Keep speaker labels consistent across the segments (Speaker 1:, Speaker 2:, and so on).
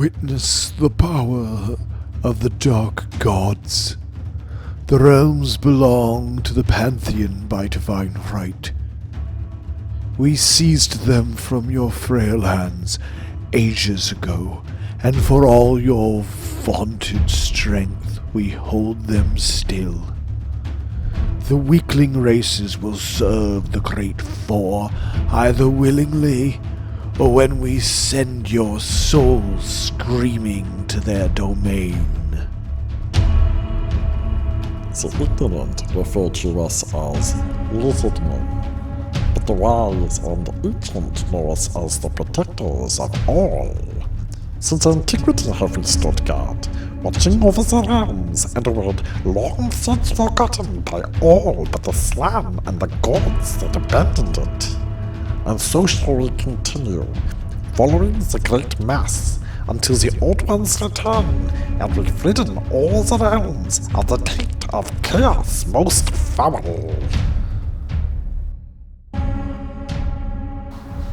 Speaker 1: witness the power of the dark gods. The realms belong to the Pantheon by divine right. We seized them from your frail hands ages ago, and for all your vaunted strength, we hold them still. The weakling races will serve the Great Four, either willingly or when we send your souls screaming to their domain.
Speaker 2: The ignorant refer to us as lizardmen, but the wise and ancient know us as the protectors of all. Since antiquity have we stood guard, watching over the realms and a world long since forgotten by all but the Slan and the gods that abandoned it. And so shall we continue, following the great mass, until the old ones return, and we've ridden all the realms of the taint of chaos most foul.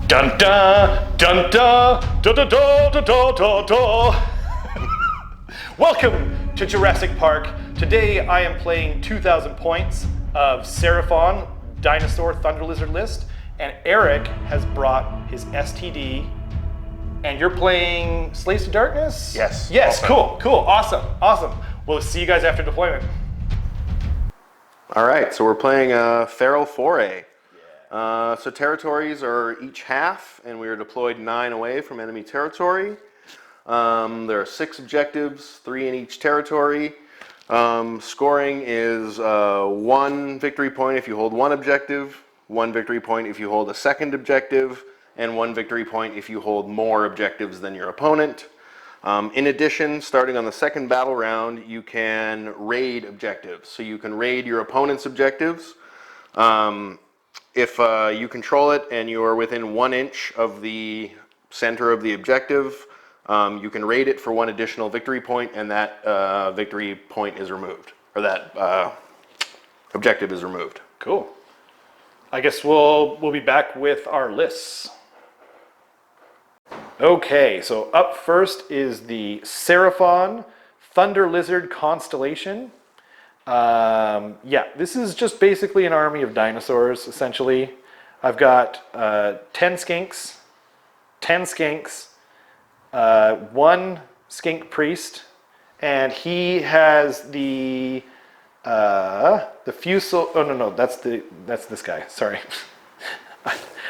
Speaker 3: Dun dun dun dun dun dun dun dun dun dun dun. Welcome to Jurassic Park. Today I am playing 2,000 points of Seraphon Dinosaur Thunder Lizard List, and Eric has brought his STD. And you're playing Slaves to Darkness?
Speaker 4: Yes.
Speaker 3: Yes,
Speaker 4: also.
Speaker 3: cool, awesome. We'll see you guys after deployment.
Speaker 4: All right, so we're playing Feral Foray. So territories are each half, and we are deployed 9 away from enemy territory. There are 6 objectives, 3 in each territory. Scoring is 1 victory point if you hold 1 objective, 1 victory point if you hold a second objective, and 1 victory point if you hold more objectives than your opponent. In addition, starting on the second battle round, you can raid objectives. So you can raid your opponent's objectives. If you control it and you are within 1 inch of the center of the objective, you can raid it for 1 additional victory point, and that victory point is removed, or that objective is removed.
Speaker 3: Cool. I guess we'll be back with our lists. Okay, so up first is the Seraphon Thunder Lizard Constellation. This is just basically an army of dinosaurs, essentially. I've got 10 skinks, 1 skink priest, and he has the fusel. Oh no, that's this guy. Sorry,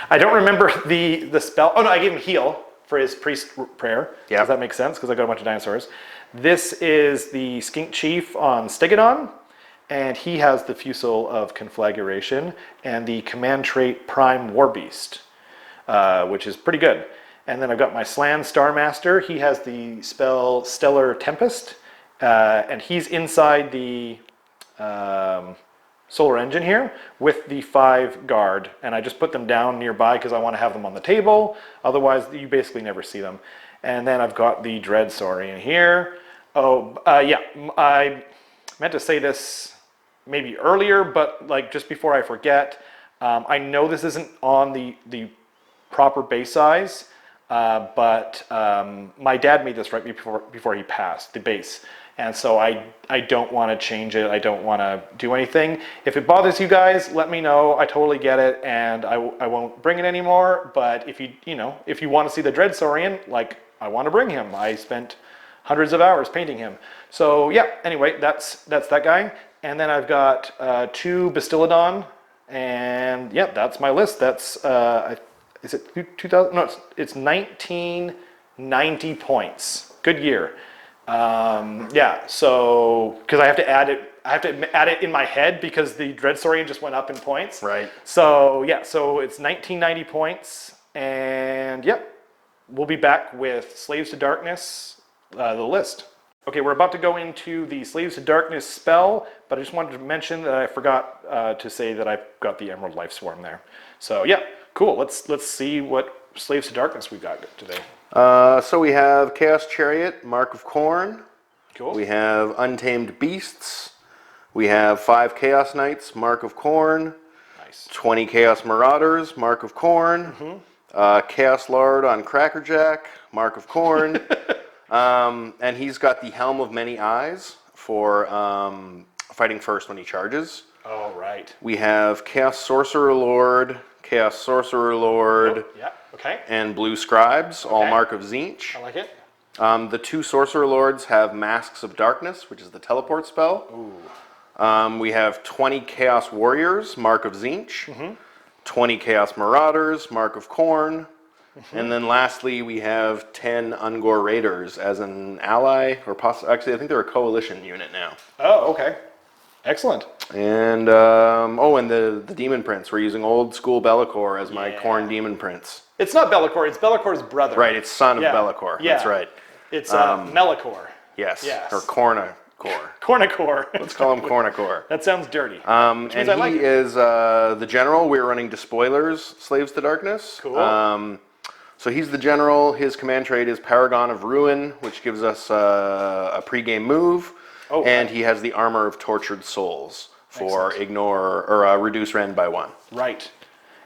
Speaker 3: I don't remember the spell. Oh no, I gave him heal for his priest prayer.
Speaker 4: Yeah.
Speaker 3: Does that make sense? Because I got a bunch of dinosaurs. This is the skink chief on Stegodon, and he has the fusel of conflagration and the command trait Prime Warbeast, which is pretty good. And then I've got my Slan Starmaster. He has the spell Stellar Tempest, and he's inside the Solar Engine here with the 5 guard, and I just put them down nearby because I want to have them on the table. Otherwise, you basically never see them. And then I've got the Dread Saurian here. I meant to say this maybe earlier, but like just before I forget, I know this isn't on the proper base size, but my dad made this right before he passed, the base. And so I don't want to change it. I don't want to do anything. If it bothers you guys, let me know. I totally get it, and I won't bring it anymore. But if you want to see the Dread Saurian, like, I want to bring him. I spent hundreds of hours painting him. So yeah. Anyway, that's that guy. And then I've got 2 Bastiladon, and yeah, that's my list. That's is it 2000? No, it's 1990 points. Good year. So because I have to add it in my head because the Dread Saurian just went up in points.
Speaker 4: Right.
Speaker 3: So yeah, so it's 1990 points, and yep, we'll be back with Slaves to Darkness, the list. Okay, we're about to go into the Slaves to Darkness spell, but I just wanted to mention that I forgot to say that I've got the Emerald Life Swarm there. So yeah, cool. Let's see what Slaves to Darkness we got today.
Speaker 4: So we have Chaos Chariot, Mark of Corn.
Speaker 3: Cool.
Speaker 4: We have Untamed Beasts. We have 5 Chaos Knights, Mark of Corn.
Speaker 3: Nice.
Speaker 4: 20 Chaos Marauders, Mark of Corn. Chaos Lord on Crackerjack, Mark of Corn. And he's got the Helm of Many Eyes for fighting first when he charges.
Speaker 3: Oh, right.
Speaker 4: We have Chaos Sorcerer Lord, Chaos Sorcerer Lord,
Speaker 3: Oh, yeah, okay.
Speaker 4: and Blue Scribes, all
Speaker 3: Okay.
Speaker 4: Mark of Tzeentch.
Speaker 3: I like it.
Speaker 4: The 2 Sorcerer Lords have Masks of Darkness, which is the teleport spell.
Speaker 3: Ooh.
Speaker 4: We have 20 Chaos Warriors, Mark of Tzeentch. 20 Chaos Marauders, Mark of Khorne. And then lastly, we have 10 Ungor Raiders as an ally, or actually, I think they're a coalition unit now.
Speaker 3: Oh, okay. Excellent.
Speaker 4: And, and the Demon Prince. We're using old school Be'lakor as my
Speaker 3: Yeah.
Speaker 4: Khorne Demon Prince.
Speaker 3: It's not Be'lakor, it's Be'lakor's brother.
Speaker 4: Right, it's son of
Speaker 3: Yeah.
Speaker 4: Be'lakor.
Speaker 3: Yeah.
Speaker 4: That's right.
Speaker 3: It's Melakor.
Speaker 4: Yes.
Speaker 3: Yes.
Speaker 4: Or Cornacor.
Speaker 3: Cornacor.
Speaker 4: Let's call him Cornacor.
Speaker 3: That sounds dirty.
Speaker 4: And
Speaker 3: means I like
Speaker 4: he
Speaker 3: it.
Speaker 4: is the general. We're running Despoilers Slaves to Darkness.
Speaker 3: Cool.
Speaker 4: So he's the general. His command trait is Paragon of Ruin, which gives us a pregame move.
Speaker 3: Oh,
Speaker 4: and
Speaker 3: right.
Speaker 4: he has the Armor of Tortured Souls for
Speaker 3: Excellent.
Speaker 4: ignore or reduce rend by 1.
Speaker 3: Right.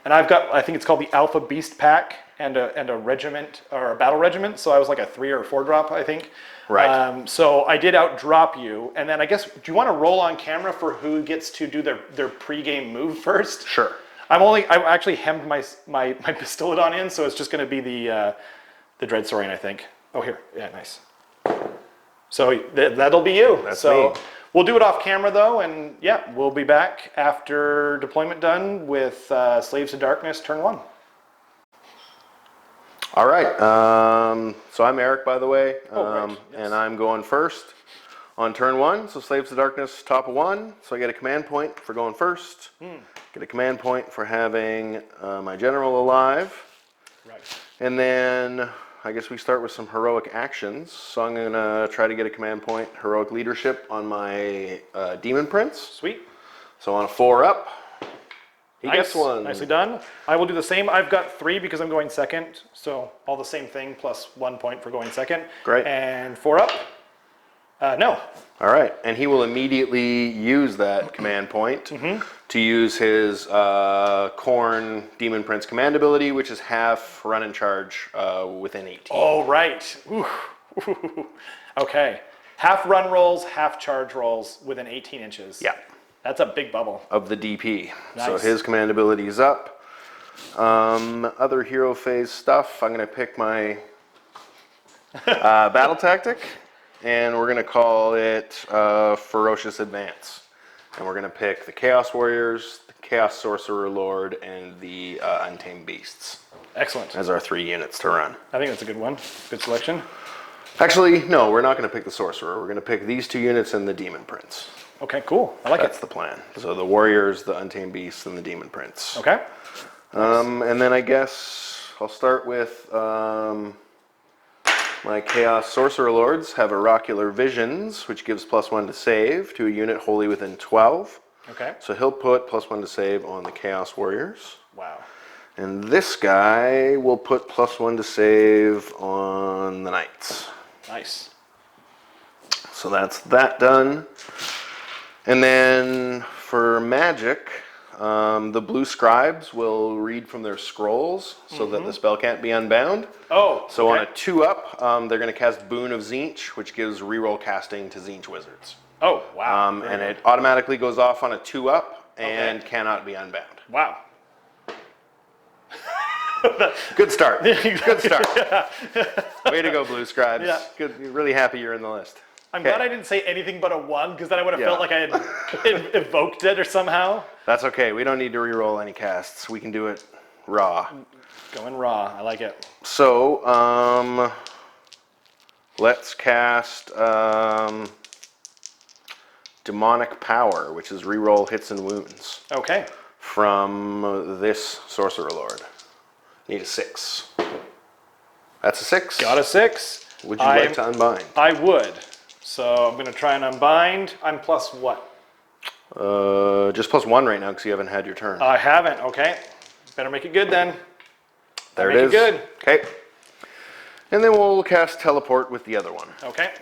Speaker 3: And I've got, I think it's called the Alpha Beast Pack and a regiment, or a battle regiment. So I was like a 3 or 4 drop, I think.
Speaker 4: Right.
Speaker 3: So I did outdrop you. And then I guess, do you want to roll on camera for who gets to do their pregame move first?
Speaker 4: Sure.
Speaker 3: I've actually hemmed my Pistolodon in, so it's just going to be the Dread Saurian, I think. Oh, here. Yeah, nice. So that'll be you.
Speaker 4: That's
Speaker 3: so
Speaker 4: me.
Speaker 3: We'll do it off camera, though, and yeah, we'll be back after deployment done with Slaves to Darkness, turn 1.
Speaker 4: All right. So I'm Eric, by the way.
Speaker 3: Right. Yes.
Speaker 4: And I'm going first on turn 1. So Slaves to Darkness, top of 1. So I get a command point for going first. Get a command point for having my general alive.
Speaker 3: Right.
Speaker 4: And then I guess we start with some heroic actions. So I'm going to try to get a command point, heroic leadership, on my Demon Prince.
Speaker 3: Sweet.
Speaker 4: So on a 4-up, he
Speaker 3: Nice.
Speaker 4: gets 1.
Speaker 3: Nicely done. I will do the same. I've got 3 because I'm going second, so all the same thing plus 1 point for going second.
Speaker 4: Great.
Speaker 3: And 4 up. No.
Speaker 4: All right, and he will immediately use that command point to use his Khorne Demon Prince command ability, which is half run and charge within 18.
Speaker 3: Oh, right. Ooh. Okay. Half run rolls, half charge rolls within 18 inches.
Speaker 4: Yeah,
Speaker 3: That's a big bubble.
Speaker 4: of the DP. So
Speaker 3: Nice.
Speaker 4: his command ability is up. Other hero phase stuff, I'm going to pick my battle tactic, and we're going to call it Ferocious Advance. And we're going to pick the Chaos Warriors, the Chaos Sorcerer Lord, and the Untamed Beasts
Speaker 3: Excellent.
Speaker 4: as our 3 units to run.
Speaker 3: I think that's a good one. Good selection.
Speaker 4: Actually, no, we're not going to pick the Sorcerer. We're going to pick these 2 units and the Demon Prince.
Speaker 3: Okay, cool. I like
Speaker 4: That's the plan. So the Warriors, the Untamed Beasts, and the Demon Prince.
Speaker 3: it. Okay.
Speaker 4: And then I guess I'll start with my Chaos Sorcerer Lords have Oracular Visions, which gives +1 to save to a unit wholly within 12.
Speaker 3: Okay.
Speaker 4: So he'll put +1 to save on the Chaos Warriors.
Speaker 3: Wow.
Speaker 4: And this guy will put +1 to save on the Knights.
Speaker 3: Nice.
Speaker 4: So that's that done. And then for magic, the blue scribes will read from their scrolls so that the spell can't be unbound.
Speaker 3: Oh,
Speaker 4: So
Speaker 3: okay.
Speaker 4: on a 2-up, they're going to cast Boon of Tzeentch, which gives reroll casting to Tzeentch wizards.
Speaker 3: Oh, wow.
Speaker 4: And it automatically goes off on a 2-up and cannot be unbound.
Speaker 3: Wow.
Speaker 4: Good start. Good start. Way to go, blue scribes.
Speaker 3: Yeah.
Speaker 4: Good. Really happy you're in the list.
Speaker 3: I'm
Speaker 4: Okay.
Speaker 3: glad I didn't say anything but a 1, because then I would have
Speaker 4: Yeah.
Speaker 3: felt like I had evoked it or somehow.
Speaker 4: That's okay. We don't need to reroll any casts. We can do it raw.
Speaker 3: Going raw. I like it.
Speaker 4: So, let's cast Demonic Power, which is reroll hits and wounds
Speaker 3: Okay.
Speaker 4: from this Sorcerer Lord. Need a 6. That's a 6.
Speaker 3: Got a 6.
Speaker 4: Would you like to unbind?
Speaker 3: I would. So I'm going to try and unbind. I'm plus what?
Speaker 4: Just +1 right now because you haven't had your turn.
Speaker 3: I haven't. Okay. Better make it good then.
Speaker 4: There
Speaker 3: make
Speaker 4: it
Speaker 3: it
Speaker 4: is.
Speaker 3: good.
Speaker 4: Okay. And then we'll cast Teleport with the other one.
Speaker 3: Okay.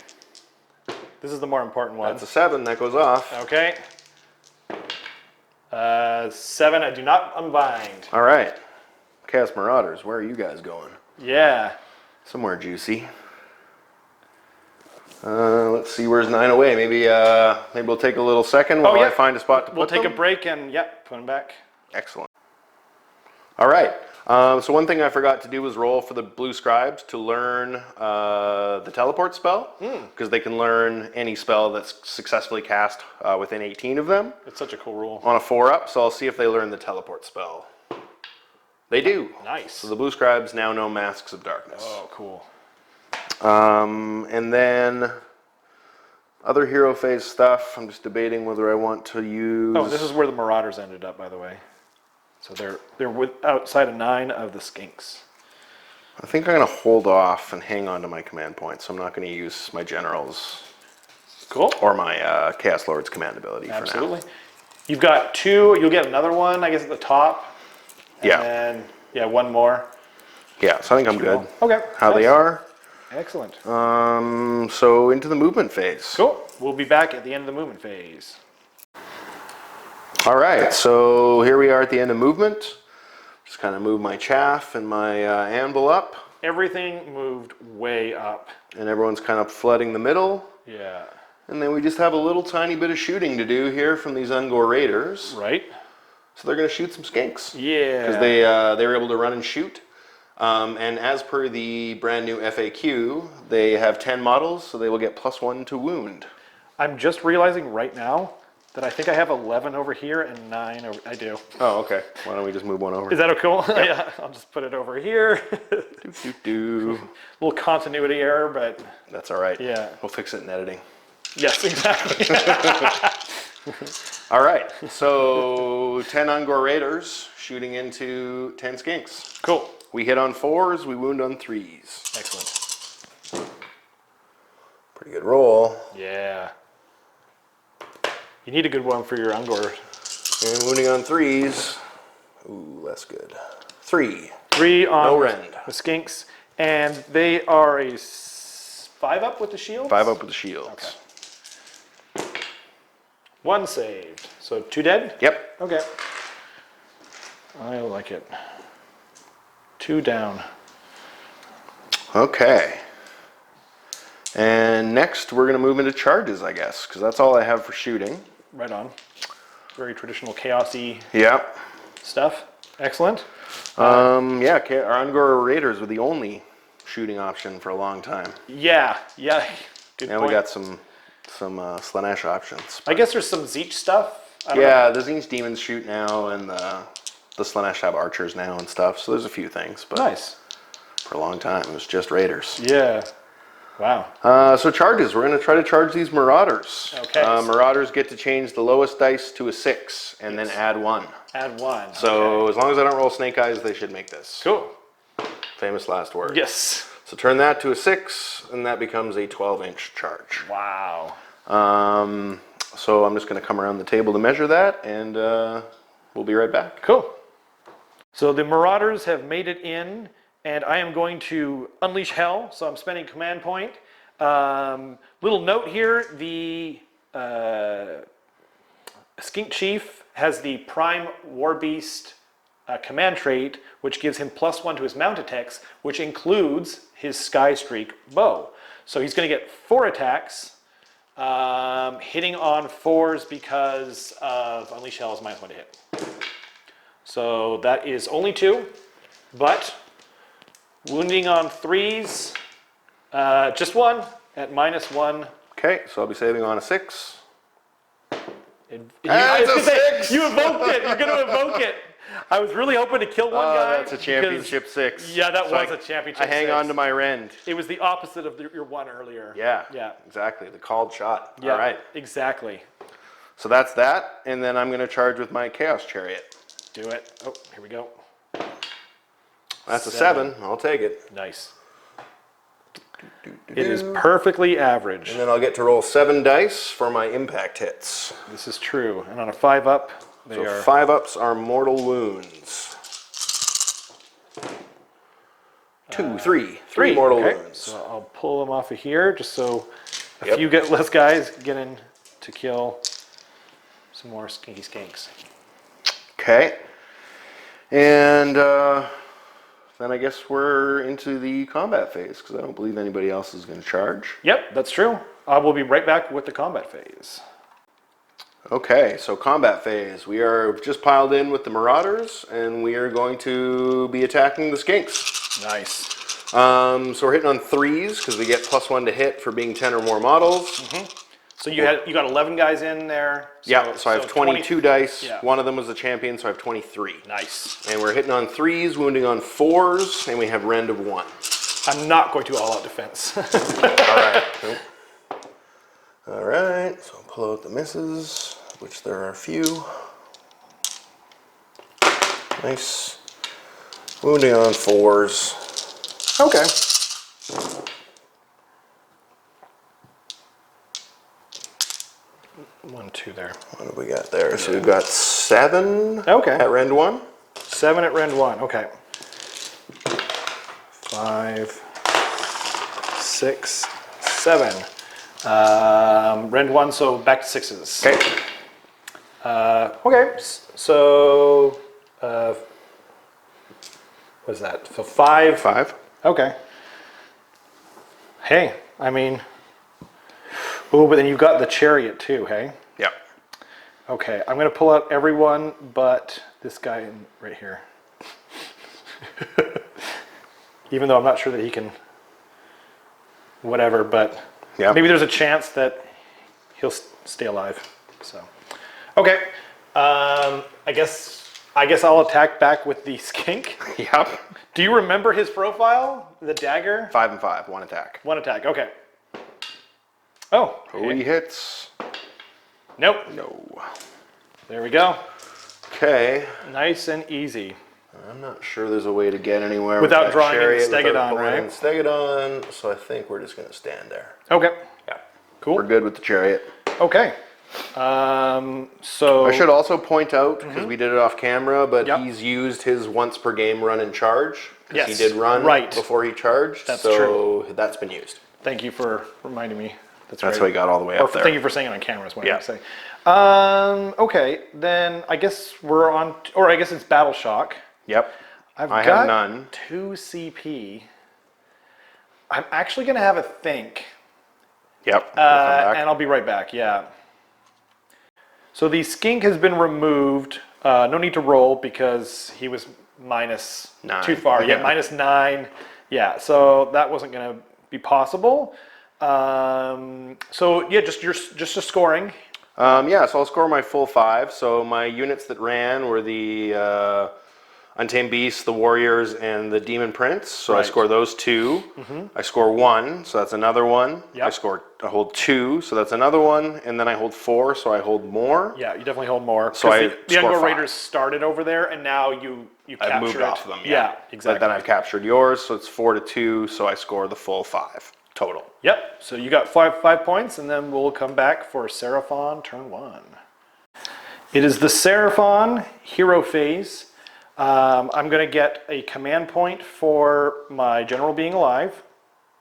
Speaker 3: This is the more important one.
Speaker 4: That's a 7. That goes off.
Speaker 3: Okay. 7. I do not unbind.
Speaker 4: All right. Chaos Marauders, where are you guys going?
Speaker 3: Yeah.
Speaker 4: Somewhere juicy. Let's see, where's 9 away? Maybe we'll take a little second while I find a spot to put them.
Speaker 3: We'll take a break and, put them back.
Speaker 4: Excellent. All right. So one thing I forgot to do was roll for the blue scribes to learn the teleport spell, because they can learn any spell that's successfully cast within 18 of them.
Speaker 3: It's such a cool rule.
Speaker 4: On a 4-up, so I'll see if they learn the teleport spell. They do.
Speaker 3: Nice.
Speaker 4: So the blue scribes now know Masks of Darkness.
Speaker 3: Oh, cool.
Speaker 4: And then other hero phase stuff, I'm just debating whether I want to use...
Speaker 3: Oh, this is where the Marauders ended up, by the way. So they're outside of 9 of the Skinks.
Speaker 4: I think I'm going to hold off and hang on to my command points. So I'm not going to use my generals.
Speaker 3: Cool.
Speaker 4: Or my Chaos Lord's command ability
Speaker 3: Absolutely.
Speaker 4: for now.
Speaker 3: You've got 2. You'll get another one, I guess, at the top.
Speaker 4: Yeah.
Speaker 3: And then, one more.
Speaker 4: Yeah, so I think I'm good.
Speaker 3: Okay.
Speaker 4: How they are.
Speaker 3: Excellent.
Speaker 4: So into the movement phase.
Speaker 3: Cool. We'll be back at the end of the movement phase.
Speaker 4: All right, so here we are at the end of movement. Just kind of move my chaff and my anvil up.
Speaker 3: Everything moved way up.
Speaker 4: And everyone's kind of flooding the middle.
Speaker 3: Yeah.
Speaker 4: And then we just have a little tiny bit of shooting to do here from these Ungor Raiders.
Speaker 3: Right.
Speaker 4: So they're going to shoot some skinks.
Speaker 3: Yeah.
Speaker 4: Because they were able to run and shoot. And as per the brand new FAQ, they have 10 models, so they will get +1 to wound.
Speaker 3: I'm just realizing right now that I think I have 11 over here and 9 over... I do.
Speaker 4: Oh, okay. Why don't we just move one over?
Speaker 3: Is that cool? Yeah, I'll just put it over here. Little continuity error, but...
Speaker 4: That's all right.
Speaker 3: Yeah.
Speaker 4: We'll fix it in editing.
Speaker 3: Yes, exactly.
Speaker 4: All right. So 10 Ungor Raiders shooting into 10 skinks.
Speaker 3: Cool.
Speaker 4: We hit on 4s, we wound on 3s.
Speaker 3: Excellent.
Speaker 4: Pretty good roll.
Speaker 3: Yeah. You need a good one for your Ungor.
Speaker 4: And wounding on 3s. Ooh, that's good. 3.
Speaker 3: 3 on
Speaker 4: No rend.
Speaker 3: the Skinks. And they are a 5-up with the shields?
Speaker 4: 5 up with the shields.
Speaker 3: Okay. 1 saved. So 2 dead?
Speaker 4: Yep.
Speaker 3: Okay. I like it. 2 down.
Speaker 4: Okay. And next we're going to move into charges, I guess, because that's all I have for shooting.
Speaker 3: Right on. Very traditional chaosy
Speaker 4: Yep.
Speaker 3: stuff. Excellent.
Speaker 4: Yeah, our Ungor Raiders were the only shooting option for a long time.
Speaker 3: Yeah. Good
Speaker 4: Now
Speaker 3: point.
Speaker 4: we got some Slanesh options.
Speaker 3: I guess there's some Zeech stuff. I don't
Speaker 4: Yeah, the Tzeentch demons shoot now, and the Slanesh have archers now and stuff. So there's a few things, but
Speaker 3: Nice.
Speaker 4: for a long time it was just Raiders.
Speaker 3: Yeah. Wow.
Speaker 4: So charges, we're going to try to charge these Marauders.
Speaker 3: Okay.
Speaker 4: Marauders get to change the lowest dice to a 6 and then add 1.
Speaker 3: Add 1.
Speaker 4: So
Speaker 3: okay.
Speaker 4: as long as I don't roll snake eyes, they should make this.
Speaker 3: Cool.
Speaker 4: Famous last word.
Speaker 3: Yes.
Speaker 4: So turn that to a 6, and that becomes a 12-inch charge.
Speaker 3: Wow.
Speaker 4: So I'm just going to come around the table to measure that, and we'll be right back.
Speaker 3: Cool. So the Marauders have made it in, and I am going to unleash hell. So I'm spending command point. Little note here: the Skink Chief has the Prime War Beast command trait, which gives him +1 to his mount attacks, which includes his Sky Streak bow. So he's going to get 4 attacks, hitting on 4s because of Unleash Hell is -1 to hit. So that is only 2, but wounding on 3s, just 1 at -1.
Speaker 4: Okay, so I'll be saving on a 6.
Speaker 3: It's a 6! You evoked it! You're going to evoke it! I was really hoping to kill one guy.
Speaker 4: That's a championship 6.
Speaker 3: Yeah, that
Speaker 4: So
Speaker 3: was a championship 6.
Speaker 4: I hang on to my rend.
Speaker 3: It was the opposite of your 1 earlier.
Speaker 4: Yeah, exactly. The called shot.
Speaker 3: Yeah,
Speaker 4: All right.
Speaker 3: exactly.
Speaker 4: So that's that, and then I'm going to charge with my Chaos Chariot.
Speaker 3: Do it. Oh, here we go.
Speaker 4: That's a 7. I'll take it.
Speaker 3: Nice. It is perfectly average.
Speaker 4: And then I'll get to roll 7 dice for my impact hits.
Speaker 3: This is true. And on a 5-up, they
Speaker 4: So
Speaker 3: are
Speaker 4: 5-ups are mortal wounds. 2, 3. 3 mortal
Speaker 3: okay.
Speaker 4: wounds.
Speaker 3: So I'll pull them off of here just so a
Speaker 4: Yep.
Speaker 3: few get less guys get in to kill some more skinky skinks.
Speaker 4: Okay. And then I guess we're into the combat phase, because I don't believe anybody else is going to charge.
Speaker 3: Yep, that's true. We'll be right back with the combat phase.
Speaker 4: Okay, so combat phase. We are just piled in with the Marauders, and we are going to be attacking the Skinks.
Speaker 3: Nice.
Speaker 4: So we're hitting on 3s, because we get +1 to hit for being 10 or more models.
Speaker 3: So you got 11 guys in there.
Speaker 4: So I have 22 dice.
Speaker 3: Yeah.
Speaker 4: One of them was a champion, so I have 23.
Speaker 3: Nice.
Speaker 4: And we're hitting on 3s, wounding on 4s, and we have rend of 1.
Speaker 3: I'm not going to all-out defense.
Speaker 4: Alright. Nope. Alright, so I'll pull out the misses, which there are a few. Nice. Wounding on 4s.
Speaker 3: Okay. One, two there.
Speaker 4: What do we got there? So we've got 7
Speaker 3: Okay.
Speaker 4: at rend 1.
Speaker 3: 7 at rend 1. Okay. 5, 6, 7. Rend 1, so back to 6s.
Speaker 4: Okay.
Speaker 3: Okay. So, what is that? So 5.
Speaker 4: 5.
Speaker 3: Okay. Hey, I mean, oh, but then you've got the chariot too, hey?
Speaker 4: Yep.
Speaker 3: Okay, I'm going to pull out everyone but this guy right here. Even though I'm not sure that he can, whatever, but
Speaker 4: Yep.
Speaker 3: maybe there's a chance that he'll stay alive. So, okay, I guess I'll attack back with the skink.
Speaker 4: Yep.
Speaker 3: Do you remember his profile? The dagger?
Speaker 4: 5 and 5, 1 attack.
Speaker 3: 1 attack, okay. Oh.
Speaker 4: He hits.
Speaker 3: Nope.
Speaker 4: No.
Speaker 3: There we go.
Speaker 4: Okay.
Speaker 3: Nice and easy.
Speaker 4: I'm not sure there's a way to get anywhere
Speaker 3: Without
Speaker 4: with that
Speaker 3: drawing in
Speaker 4: chariot,
Speaker 3: Stegodon,
Speaker 4: without drawing
Speaker 3: right?
Speaker 4: in Stegodon, so I think we're just going to stand there.
Speaker 3: Okay.
Speaker 4: Yeah.
Speaker 3: Cool.
Speaker 4: We're good with the chariot.
Speaker 3: Okay. So
Speaker 4: I should also point out, because we did it off camera, but
Speaker 3: Yep.
Speaker 4: he's used his once per game run and charge. Because
Speaker 3: Yes,
Speaker 4: he did run
Speaker 3: right.
Speaker 4: before he charged.
Speaker 3: That's
Speaker 4: so
Speaker 3: true.
Speaker 4: that's been used.
Speaker 3: Thank you for reminding me.
Speaker 4: That's
Speaker 3: right.
Speaker 4: how he got all the way
Speaker 3: Or
Speaker 4: up there.
Speaker 3: thank you for saying it on camera is what
Speaker 4: Yeah.
Speaker 3: I say. Okay, then I guess we're on, or I guess it's Battle Shock.
Speaker 4: Yep.
Speaker 3: I've
Speaker 4: I
Speaker 3: got
Speaker 4: have none.
Speaker 3: 2 CP. I'm actually going to have a think.
Speaker 4: Yep. We'll come back.
Speaker 3: And I'll be right back, yeah. So the skink has been removed. No need to roll because he was minus
Speaker 4: 9.
Speaker 3: too far. Yeah,
Speaker 4: Yeah.
Speaker 3: minus 9. Yeah, so that wasn't going to be possible. So yeah, just a scoring.
Speaker 4: Yeah, so I'll score my full 5. So my units that ran were the Untamed Beasts, the Warriors, and the Demon Prince. So I
Speaker 3: Right.
Speaker 4: score those 2. I score 1, so that's another 1.
Speaker 3: Yep.
Speaker 4: I hold 2, so that's another 1, and then I hold 4, so I hold more.
Speaker 3: Yeah, you definitely hold more.
Speaker 4: So
Speaker 3: 'Cause
Speaker 4: I
Speaker 3: the
Speaker 4: score
Speaker 3: Ungor
Speaker 4: 5.
Speaker 3: Raiders started over there, and now you capture
Speaker 4: I've moved
Speaker 3: it.
Speaker 4: off them.
Speaker 3: Yeah,
Speaker 4: But
Speaker 3: exactly.
Speaker 4: then I've captured yours, so it's 4 to 2, so I score the full 5 total.
Speaker 3: Yep. So you got five points, and then we'll come back for Seraphon turn 1. It is the Seraphon hero phase. I'm going to get a command point for my general being alive,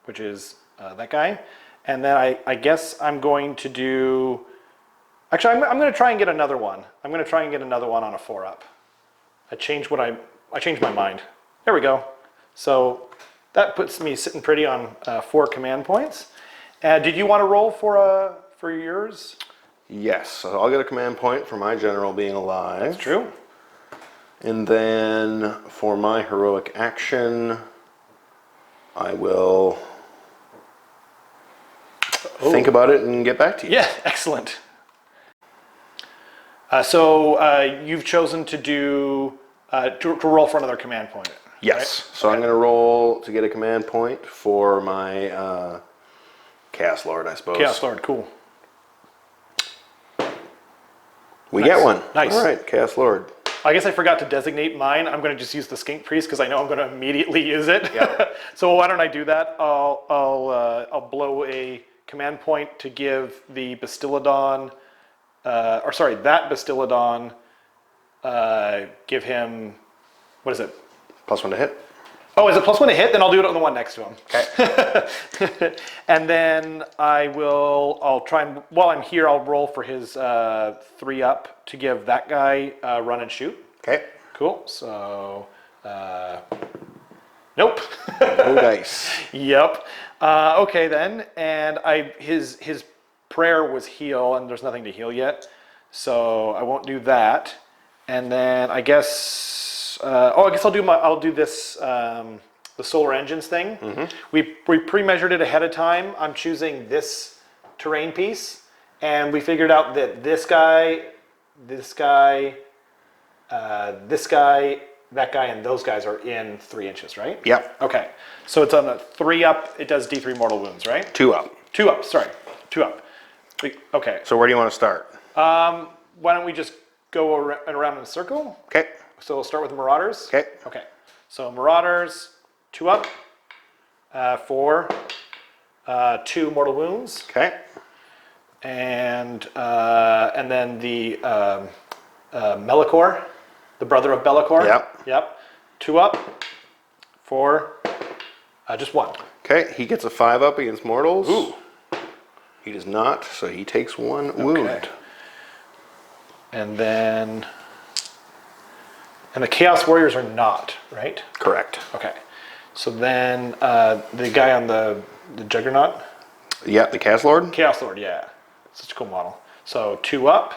Speaker 3: which is that guy, and then I guess I'm going to do. Actually, I'm going to try and get another one. I'm going to try and get another one on a 4-up. I changed my mind. There we go. So that puts me sitting pretty on 4 command points. Did you want to roll for yours?
Speaker 4: Yes, so I'll get a command point for my general being alive.
Speaker 3: That's true.
Speaker 4: And then for my heroic action, I will think about it and get back to you.
Speaker 3: Yeah, excellent. So you've chosen to do to roll for another command point.
Speaker 4: Yes.
Speaker 3: Right?
Speaker 4: So I'm going to roll to get a command point for my Chaos Lord, I suppose.
Speaker 3: Chaos Lord, cool.
Speaker 4: We
Speaker 3: Nice.
Speaker 4: get one.
Speaker 3: Nice.
Speaker 4: All right, Chaos Lord.
Speaker 3: I guess I forgot to designate mine. I'm going to just use the Skink Priest because I know I'm going to immediately use it.
Speaker 4: Yeah.
Speaker 3: So why don't I do that? I'll blow a command point to give the Bastiladon, that Bastiladon, give him, what is it?
Speaker 4: +1 to hit.
Speaker 3: Oh, is it +1 to hit? Then I'll do it on the one next to him.
Speaker 4: Okay.
Speaker 3: And then I'll try and, while I'm here, I'll roll for his 3-up to give that guy run and shoot.
Speaker 4: Okay.
Speaker 3: Cool. So Nope.
Speaker 4: No dice.
Speaker 3: Yep. Okay then, and his prayer was heal, and there's nothing to heal yet, so I won't do that. And then I guess I guess I'll do this the solar engines thing. We pre-measured it ahead of time. I'm choosing this terrain piece, and we figured out that this guy, that guy, and those guys are in 3 inches, right?
Speaker 4: Yep.
Speaker 3: Okay, so it's on a 3 up. It does D3 mortal wounds, right?
Speaker 4: 2 up.
Speaker 3: 2 up. Sorry, 2 up. Okay.
Speaker 4: So where do you want to start?
Speaker 3: Why don't we just go around in a circle?
Speaker 4: Okay.
Speaker 3: So we'll start with the Marauders.
Speaker 4: Okay.
Speaker 3: Okay. So Marauders, 2 up, 4, 2 mortal wounds,
Speaker 4: Okay.
Speaker 3: and then the Melikor, the brother of Be'lakor.
Speaker 4: Yep.
Speaker 3: Yep. 2 up, 4, just 1.
Speaker 4: Okay. He gets a 5 up against mortals.
Speaker 3: Ooh.
Speaker 4: He does not, so he takes 1 wound.
Speaker 3: Okay. And then, and the Chaos Warriors are not, right?
Speaker 4: Correct.
Speaker 3: Okay. So then the guy on the Juggernaut,
Speaker 4: Yeah, the Cast Lord.
Speaker 3: Chaos Lord, yeah. Such a cool model. So 2 up,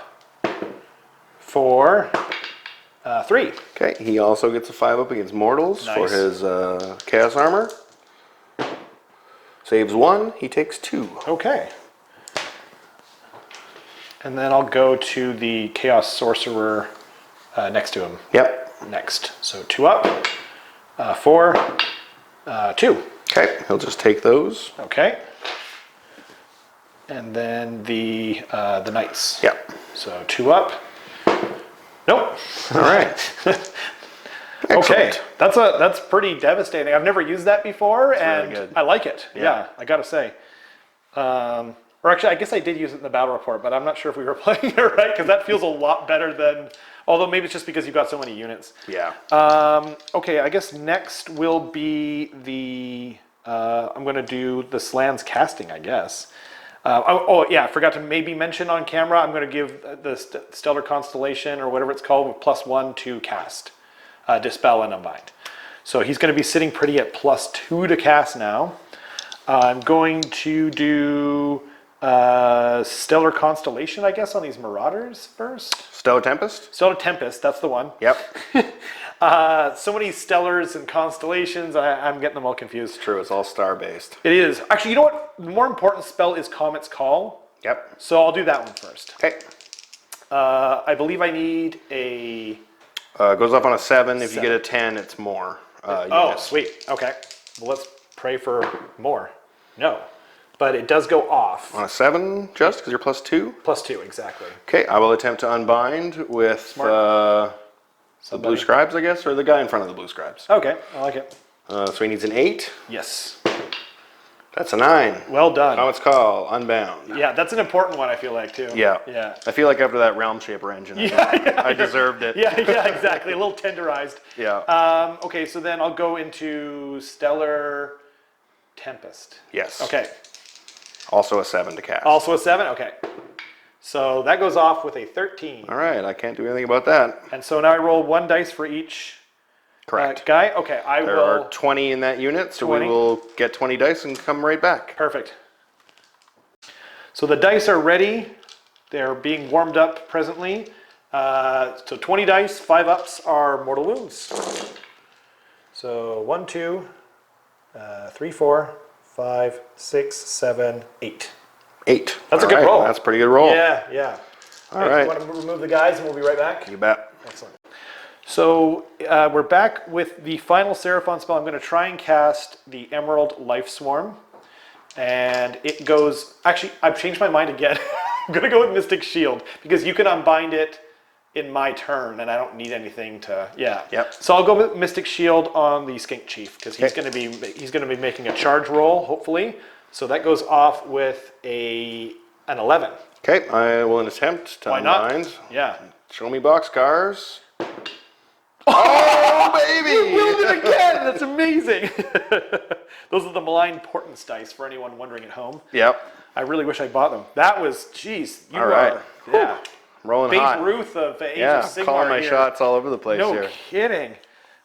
Speaker 3: 4, 3.
Speaker 4: Okay. He also gets a 5 up against mortals for
Speaker 3: Nice.
Speaker 4: his Chaos Armor. Saves 1. He takes 2.
Speaker 3: Okay. And then I'll go to the Chaos Sorcerer next to him.
Speaker 4: Yep.
Speaker 3: Next. So 2 up, 4, 2.
Speaker 4: Okay. He'll just take those.
Speaker 3: Okay. And then the Knights.
Speaker 4: Yep.
Speaker 3: So 2 up. Nope.
Speaker 4: All right.
Speaker 3: Okay,
Speaker 4: Excellent.
Speaker 3: that's pretty devastating. I've never used that before, and
Speaker 4: good.
Speaker 3: I like it.
Speaker 4: Yeah.
Speaker 3: Yeah, I gotta say. Or actually, I guess I did use it in the battle report, but I'm not sure if we were playing it right, because that feels a lot better than. Although maybe it's just because you've got so many units.
Speaker 4: Yeah.
Speaker 3: Okay, I guess next will be the. I'm going to do the Slan's casting, I guess. Yeah, I forgot to maybe mention on camera. I'm going to give the Stellar Constellation or whatever it's called with +1 to cast, Dispel and Unbind. So he's going to be sitting pretty at +2 to cast now. I'm going to do Stellar Constellation, I guess, on these Marauders first.
Speaker 4: Stellar Tempest.
Speaker 3: Stellar Tempest, that's the one.
Speaker 4: Yep.
Speaker 3: So many stellars and constellations, I'm getting them all confused.
Speaker 4: True. It's all star based.
Speaker 3: It is. Actually, you know what? The more important spell is Comet's Call.
Speaker 4: Yep.
Speaker 3: So I'll do that one first.
Speaker 4: Okay.
Speaker 3: I believe I need a...
Speaker 4: Goes up on a 7. If you
Speaker 3: 7.
Speaker 4: get a 10, it's more.
Speaker 3: oh,
Speaker 4: units.
Speaker 3: sweet. Okay. Well, let's pray for more. No. But it does go off.
Speaker 4: On a 7, just because you're +2.
Speaker 3: +2, exactly.
Speaker 4: Okay, I will attempt to unbind with the blue scribes, I guess, or the guy in front of the blue scribes.
Speaker 3: Okay, I like it.
Speaker 4: So he needs an 8.
Speaker 3: Yes.
Speaker 4: That's a 9.
Speaker 3: Well done.
Speaker 4: Comet's Call, unbound.
Speaker 3: Yeah, that's an important one, I feel like, too.
Speaker 4: Yeah.
Speaker 3: Yeah.
Speaker 4: I feel like after that Realm Shaper engine, I deserved it.
Speaker 3: Yeah, exactly. A little tenderized.
Speaker 4: Yeah.
Speaker 3: Okay, so then I'll go into Stellar Tempest.
Speaker 4: Yes.
Speaker 3: Okay.
Speaker 4: Also a 7 to cast.
Speaker 3: Also a 7? Okay. So that goes off with a 13.
Speaker 4: All right, I can't do anything about that.
Speaker 3: And so now I roll 1 dice for each
Speaker 4: Correct.
Speaker 3: guy. Okay, I
Speaker 4: There
Speaker 3: will...
Speaker 4: are 20 in that unit, so
Speaker 3: 20.
Speaker 4: we will get 20 dice and come right back.
Speaker 3: Perfect. So the dice are ready. They're being warmed up presently. So 20 dice, 5 ups are mortal wounds. So 1, 2, 3, 4, 5, 6, 7, 8.
Speaker 4: 8.
Speaker 3: That's a
Speaker 4: All
Speaker 3: good
Speaker 4: right,
Speaker 3: roll.
Speaker 4: That's a pretty good roll.
Speaker 3: Yeah.
Speaker 4: All right.
Speaker 3: You want to remove the guys and we'll be right back?
Speaker 4: You bet.
Speaker 3: Excellent. So we're back with the final Seraphon spell. I'm going to try and cast the Emerald Life Swarm. And it goes... Actually, I've changed my mind again. I'm going to go with Mystic Shield because you can unbind it in my turn and I don't need anything to... Yeah.
Speaker 4: Yep.
Speaker 3: So I'll go with Mystic Shield on the Skink Chief because he's going to be making a charge roll, hopefully. So that goes off with an 11.
Speaker 4: Okay, I will attempt to
Speaker 3: Why not?
Speaker 4: unbind.
Speaker 3: Yeah.
Speaker 4: Show me boxcars. Oh, baby!
Speaker 3: Rolled it again! That's amazing! Those are the malign portents dice for anyone wondering at home.
Speaker 4: Yep.
Speaker 3: I really wish I bought them. That was, geez. You
Speaker 4: All right.
Speaker 3: are, yeah.
Speaker 4: Rolling
Speaker 3: Babe
Speaker 4: hot.
Speaker 3: Ruth of Age
Speaker 4: Yeah,
Speaker 3: of Sigmar
Speaker 4: calling my
Speaker 3: here.
Speaker 4: shots all over the place
Speaker 3: No
Speaker 4: here.
Speaker 3: kidding.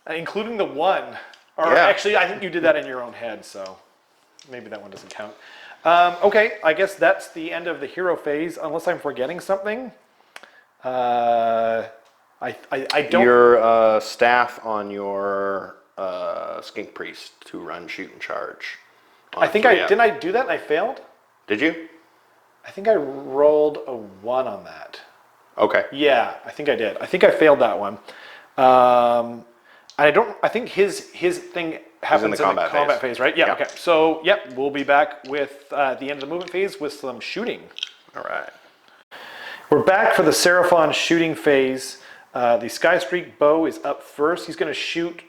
Speaker 3: Including the one. Or
Speaker 4: Yeah.
Speaker 3: actually, I think you did that in your own head, so maybe that one doesn't count. Okay, I guess that's the end of the hero phase, unless I'm forgetting something. I don't...
Speaker 4: Your staff on your skink priest to run, shoot, and charge.
Speaker 3: I think didn't I do that and I failed?
Speaker 4: Did you?
Speaker 3: I think I rolled a 1 on that.
Speaker 4: Okay.
Speaker 3: Yeah, I think I did. I think I failed that one. I think his thing happens in the combat phase, right? Yeah, okay. So, yep, we'll be back with the end of the movement phase with some shooting.
Speaker 4: All right.
Speaker 3: We're back for the Seraphon shooting phase. The Skystreak bow is up first. He's going to shoot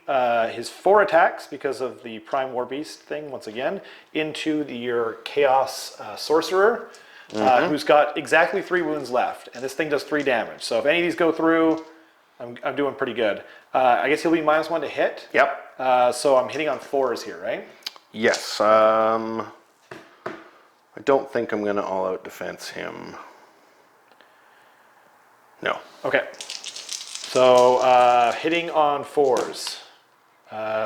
Speaker 3: his 4 attacks because of the Prime War Beast thing, once again, into your Chaos Sorcerer, who's got exactly 3 wounds left. And this thing does 3 damage. So if any of these go through, I'm doing pretty good. I guess he'll be -1 to hit.
Speaker 4: Yep.
Speaker 3: So I'm hitting on 4s here, right?
Speaker 4: Yes. I don't think I'm going to all-out defense him. No.
Speaker 3: Okay. So hitting on 4s.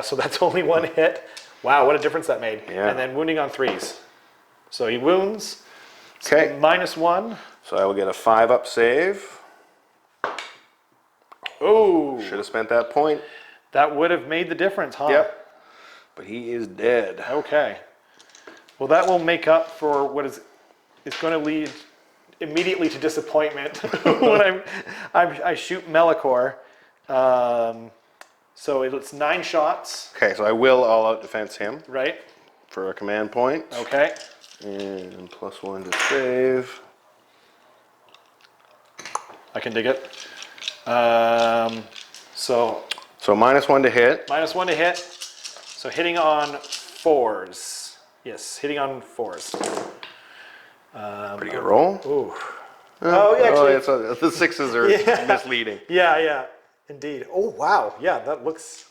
Speaker 3: So that's only 1 hit. Wow, what a difference that made.
Speaker 4: Yeah.
Speaker 3: And then wounding on 3s. So he wounds.
Speaker 4: Okay.
Speaker 3: -1.
Speaker 4: So I will get a 5-up save.
Speaker 3: Oh.
Speaker 4: Should have spent that point.
Speaker 3: That would have made the difference, huh?
Speaker 4: Yep. But he is dead.
Speaker 3: Okay. Well, that will make up for what is going to lead immediately to disappointment when I shoot Melikor. So it's 9 shots.
Speaker 4: Okay, so I will all-out defense him.
Speaker 3: Right.
Speaker 4: For a command point.
Speaker 3: Okay.
Speaker 4: And +1 to save.
Speaker 3: I can dig it. So
Speaker 4: -1 to hit.
Speaker 3: -1 to hit. So hitting on 4s. Yes, hitting on 4s.
Speaker 4: Pretty good roll.
Speaker 3: Ooh. Oh, yeah, actually.
Speaker 4: The 6s are misleading.
Speaker 3: Yeah, indeed. Oh, wow. Yeah, that looks...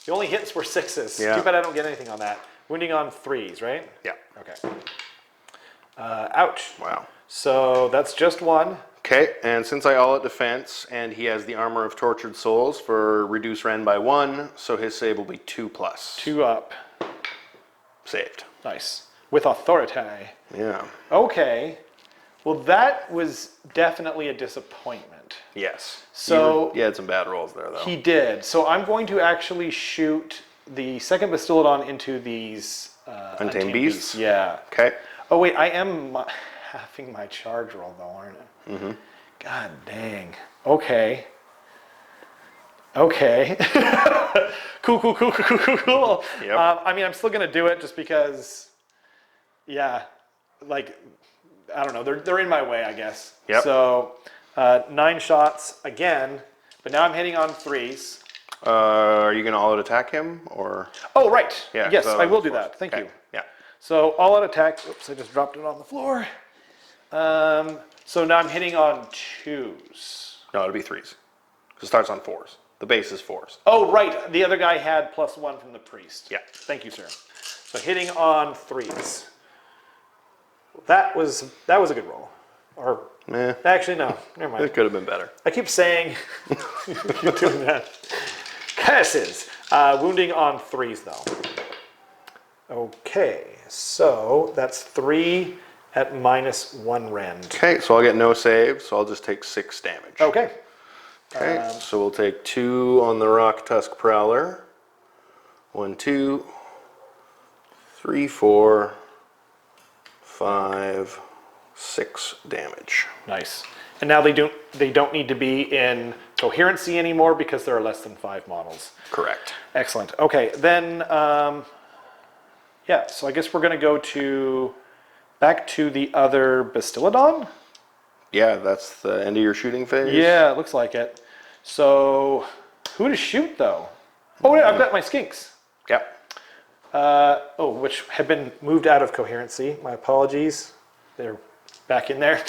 Speaker 3: The only hits were 6s.
Speaker 4: Yeah.
Speaker 3: Too bad I don't get anything on that. Wounding on 3s, right?
Speaker 4: Yeah.
Speaker 3: Okay. Ouch.
Speaker 4: Wow.
Speaker 3: So that's just 1.
Speaker 4: Okay, and since I all-out defense, and he has the Armor of Tortured Souls for reduce Ren by 1, so his save will be 2+.
Speaker 3: 2 up.
Speaker 4: Saved.
Speaker 3: Nice. With authority.
Speaker 4: Yeah.
Speaker 3: Okay. Well, that was definitely a disappointment.
Speaker 4: Yes.
Speaker 3: So
Speaker 4: he had some bad rolls there, though.
Speaker 3: He did. So I'm going to actually shoot the second Bastiladon into these
Speaker 4: Untamed Beasts?
Speaker 3: Yeah.
Speaker 4: Okay.
Speaker 3: Oh wait, I am halving my charge roll though, aren't I? Mm-hmm. God dang. Okay. Okay. Cool.
Speaker 4: Yep.
Speaker 3: I mean, I'm still gonna do it just because. Yeah, like I don't know. They're in my way, I guess.
Speaker 4: Yep.
Speaker 3: So 9 shots again, but now I'm hitting on 3s.
Speaker 4: Are you going to all-out attack him, or?
Speaker 3: Oh right.
Speaker 4: Yeah.
Speaker 3: Yes,
Speaker 4: so
Speaker 3: I will do that. Thank you.
Speaker 4: Yeah.
Speaker 3: So all out attack. Oops, I just dropped it on the floor. So now I'm hitting on 2s.
Speaker 4: No, it'll be 3s. It starts on 4s. The base is 4s.
Speaker 3: Oh right, the other guy had +1 from the priest.
Speaker 4: Yeah.
Speaker 3: Thank you, sir. So hitting on 3s. That was a good roll. Or actually no, never mind.
Speaker 4: It could have been better.
Speaker 3: I keep saying you're doing that. Curses. Wounding on 3s though. Okay, so that's 3 at -1 rend.
Speaker 4: Okay, so I'll get no save, so I'll just take 6 damage.
Speaker 3: Okay.
Speaker 4: Okay, so we'll take 2 on the Rock Tusk Prowler. 1, 2, 3, 4, 5, 6 damage.
Speaker 3: Nice. And now they don't need to be in coherency anymore because there are less than 5 models.
Speaker 4: Correct.
Speaker 3: Excellent. Okay, then yeah, so I guess we're going to go back to the other Bastiladon.
Speaker 4: Yeah, that's the end of your shooting phase.
Speaker 3: Yeah, it looks like it. So who to shoot though? Oh yeah, I've got my skinks.
Speaker 4: Yep.
Speaker 3: Which have been moved out of coherency. My apologies. They're back in there.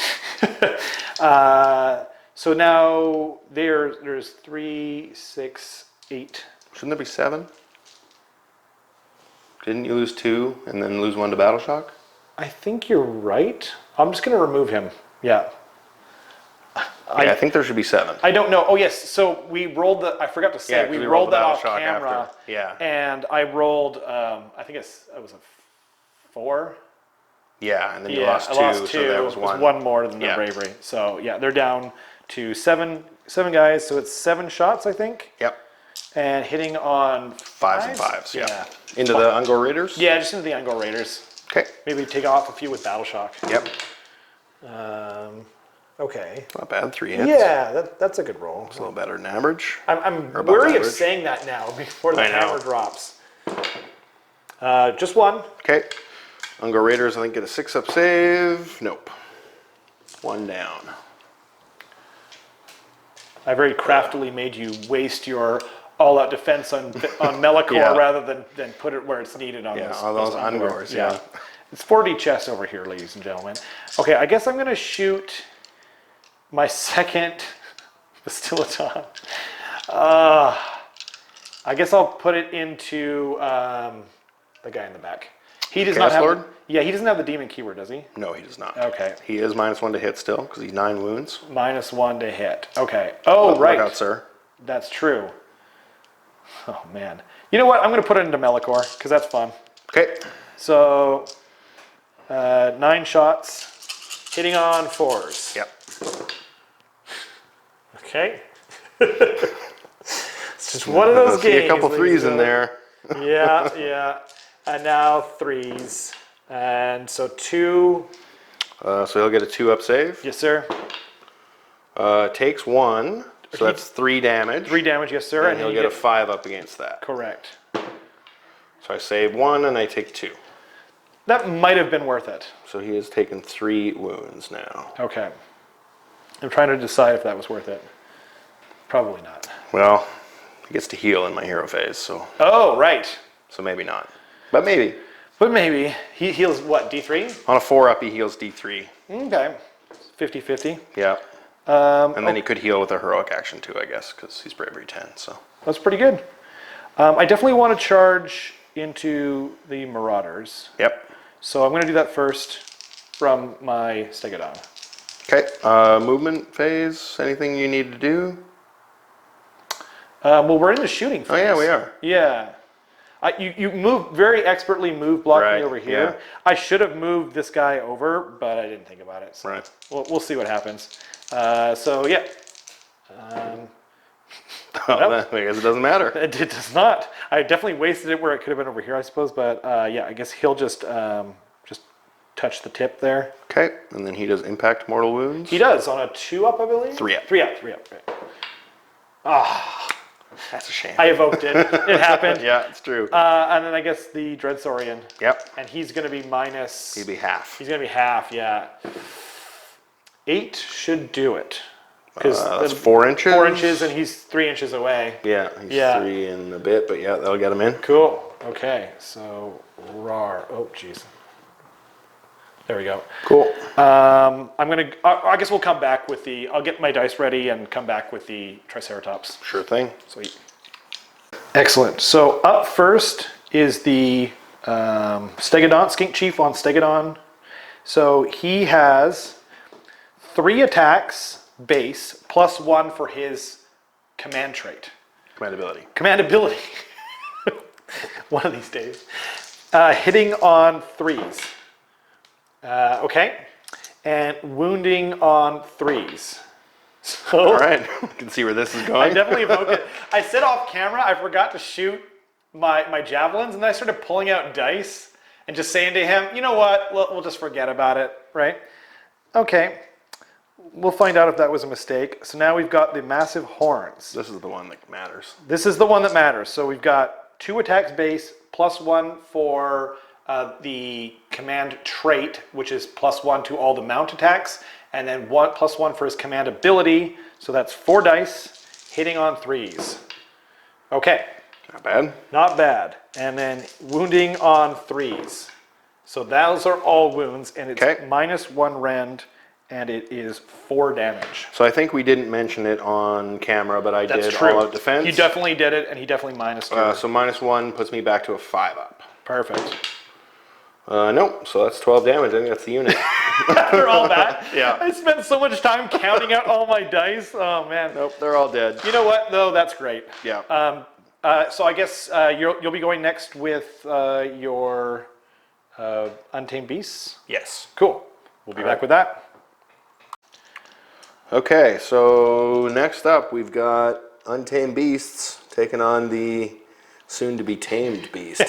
Speaker 3: So now there's 3, 6, 8.
Speaker 4: Shouldn't there be 7? Didn't you lose 2 and then lose 1 to Battle Shock?
Speaker 3: I think you're right. I'm just going to remove him. Yeah.
Speaker 4: I think there should be 7.
Speaker 3: I don't know. Oh yes, so we rolled I forgot to say,
Speaker 4: Yeah, 'cause
Speaker 3: we
Speaker 4: we
Speaker 3: rolled
Speaker 4: rolled the
Speaker 3: that
Speaker 4: battle
Speaker 3: off
Speaker 4: shock
Speaker 3: camera.
Speaker 4: after. Yeah.
Speaker 3: And I rolled, I think it was a 4.
Speaker 4: Yeah, and then you
Speaker 3: Yeah,
Speaker 4: lost 2,
Speaker 3: I lost 2.
Speaker 4: so there was
Speaker 3: It was
Speaker 4: 1.
Speaker 3: one more than their
Speaker 4: Yeah.
Speaker 3: bravery. So yeah, they're down to 7 guys. So it's 7 shots, I think.
Speaker 4: Yep.
Speaker 3: And hitting on
Speaker 4: 5s and 5s, yeah. Into the Ungor Raiders?
Speaker 3: Yeah, just into the Ungor Raiders.
Speaker 4: Okay.
Speaker 3: Maybe take off a few with Battle Shock.
Speaker 4: Yep.
Speaker 3: Okay.
Speaker 4: Not bad, 3 hits.
Speaker 3: Yeah, that's a good roll.
Speaker 4: It's a little better than average.
Speaker 3: I'm
Speaker 4: Or above
Speaker 3: wary of
Speaker 4: average.
Speaker 3: saying that now before the
Speaker 4: I know.
Speaker 3: hammer drops. Just 1.
Speaker 4: Okay. Ungor Raiders, I think, get a 6-up save. Nope. 1 down.
Speaker 3: I very craftily made you waste your all-out defense on Melkor
Speaker 4: Yeah.
Speaker 3: rather than put it where it's needed on
Speaker 4: Yeah, on those Ungors, yeah.
Speaker 3: It's 40 chests over here, ladies and gentlemen. Okay, I guess I'm going to shoot my second Bastilaton. I guess I'll put it into the guy in the back. He does not
Speaker 4: Chaos
Speaker 3: have.
Speaker 4: Lord?
Speaker 3: Yeah, he doesn't have the demon keyword, does he?
Speaker 4: No, he does not.
Speaker 3: Okay.
Speaker 4: He is -1 to hit still, because he's 9 wounds.
Speaker 3: -1 to hit. Okay. Oh, right.
Speaker 4: Look out, sir.
Speaker 3: That's true. Oh, man. You know what? I'm going to put it into Melkor, because that's fun.
Speaker 4: Okay.
Speaker 3: So, 9 shots, hitting on 4s.
Speaker 4: Yep.
Speaker 3: Okay. It's just one of those
Speaker 4: I see
Speaker 3: games.
Speaker 4: a couple
Speaker 3: ladies
Speaker 4: 3s in
Speaker 3: and
Speaker 4: there.
Speaker 3: Yeah, yeah. And now 3s. And so 2.
Speaker 4: So he'll get a 2-up save.
Speaker 3: Yes, sir.
Speaker 4: Takes 1, so that's 3 damage.
Speaker 3: 3 damage, yes, sir.
Speaker 4: And he'll get a 5-up against that.
Speaker 3: Correct.
Speaker 4: So I save 1 and I take 2.
Speaker 3: That might have been worth it.
Speaker 4: So he has taken 3 wounds now.
Speaker 3: Okay. I'm trying to decide if that was worth it. Probably not.
Speaker 4: Well, he gets to heal in my hero phase, so
Speaker 3: Oh, right.
Speaker 4: maybe not. But maybe.
Speaker 3: But maybe. He heals what, D3?
Speaker 4: On a 4-up, he heals D3.
Speaker 3: Okay. 50-50.
Speaker 4: Yeah. And then he could heal with a heroic action too, I guess, because he's bravery 10. So
Speaker 3: That's pretty good. I definitely want to charge into the Marauders.
Speaker 4: yep.
Speaker 3: So I'm going to do that first from my Stegodon.
Speaker 4: Okay. Movement phase. Anything you need to do?
Speaker 3: Well, we're in the shooting phase.
Speaker 4: Oh yeah, we are.
Speaker 3: Yeah. You move very expertly, blocking
Speaker 4: Right,
Speaker 3: me over here.
Speaker 4: yeah.
Speaker 3: I should have moved this guy over, but I didn't think about it. So
Speaker 4: Right.
Speaker 3: we'll see what happens. So yeah.
Speaker 4: Well, then, I guess it doesn't matter.
Speaker 3: It does not. I definitely wasted it where it could have been over here, I suppose. But yeah, I guess he'll just touch the tip there.
Speaker 4: Okay. And then he does impact mortal wounds.
Speaker 3: He does on a 2-up, I believe.
Speaker 4: 3-up.
Speaker 3: 3-up. Right.
Speaker 4: That's a shame.
Speaker 3: I evoked it. It happened.
Speaker 4: Yeah, it's true.
Speaker 3: And then I guess the Dread Saurian.
Speaker 4: Yep.
Speaker 3: And he's going to be minus.
Speaker 4: He'd be half.
Speaker 3: He's going to be half. Yeah. 8 should do it. Because
Speaker 4: That's 4 inches.
Speaker 3: 4 inches, and he's 3 inches away.
Speaker 4: Yeah, he's
Speaker 3: Yeah.
Speaker 4: 3 and a bit, but yeah, that'll get him in.
Speaker 3: Cool. Okay. So rar. Oh, jeez. There we go.
Speaker 4: Cool.
Speaker 3: I'm gonna. I guess we'll come back with the. I'll get my dice ready and come back with the Triceratops.
Speaker 4: Sure thing.
Speaker 3: Sweet. Excellent. So up first is the Stegodon, Skink Chief on Stegodon. So he has 3 attacks base plus 1 for his command trait.
Speaker 4: Commandability.
Speaker 3: Commandability. One of these days. Hitting on 3s. Okay. And wounding on 3s. So
Speaker 4: All right. You can see where this is
Speaker 3: I
Speaker 4: going.
Speaker 3: definitely evoked it. I said off camera, I forgot to shoot my javelins, and then I started pulling out dice and just saying to him, you know what, we'll just forget about it, right? Okay. We'll find out if that was a mistake. So now we've got the massive horns.
Speaker 4: This is the one that matters.
Speaker 3: This is the one that matters. So we've got 2 attacks base, plus 1 for the command trait, which is plus 1 to all the mount attacks, and then plus 1 for his command ability. So that's 4 dice, hitting on 3s. Okay,
Speaker 4: Not bad.
Speaker 3: not bad. And then wounding on 3s. So those are all wounds, and it's
Speaker 4: Okay.
Speaker 3: minus 1 rend, and it is 4 damage.
Speaker 4: So I think we didn't mention it on camera, but I
Speaker 3: That's
Speaker 4: did
Speaker 3: true.
Speaker 4: all out defense.
Speaker 3: He definitely did it, and he definitely minus 2.
Speaker 4: So -1 puts me back to a 5-up.
Speaker 3: Perfect.
Speaker 4: Nope, so that's 12 damage. I think that's the unit.
Speaker 3: They're all back.
Speaker 4: Yeah.
Speaker 3: I spent so much time counting out all my dice. Oh man.
Speaker 4: Nope, they're all dead.
Speaker 3: You know what though? That's great.
Speaker 4: Yeah.
Speaker 3: So I guess you'll be going next with your Untamed Beasts.
Speaker 4: Yes.
Speaker 3: Cool. We'll be back with that.
Speaker 4: Okay, so next up we've got Untamed Beasts taking on the soon-to-be tamed beast.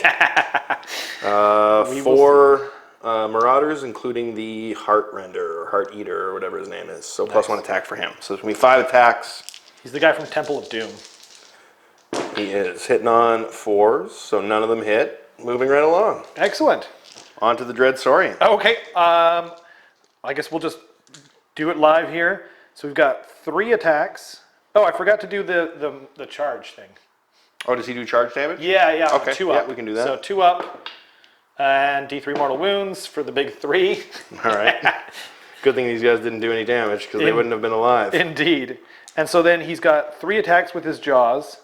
Speaker 4: 4 Marauders, including the Heart Render or Heart Eater or whatever his name is. So plus 1 attack for him. So it's going to be 5 attacks.
Speaker 3: He's the guy from Temple of Doom.
Speaker 4: He is hitting on 4s, so none of them hit. Moving right along.
Speaker 3: Excellent.
Speaker 4: On to the Dread Saurian.
Speaker 3: Okay. I guess we'll just do it live here. So we've got 3 attacks. Oh, I forgot to do the charge thing.
Speaker 4: Oh, does he do charge damage?
Speaker 3: Yeah.
Speaker 4: Okay,
Speaker 3: 2 up.
Speaker 4: yeah, we can do that.
Speaker 3: So 2 up. And D3 mortal wounds for the big 3.
Speaker 4: All right. Good thing these guys didn't do any damage because they wouldn't have been alive.
Speaker 3: Indeed. And so then he's got 3 attacks with his jaws,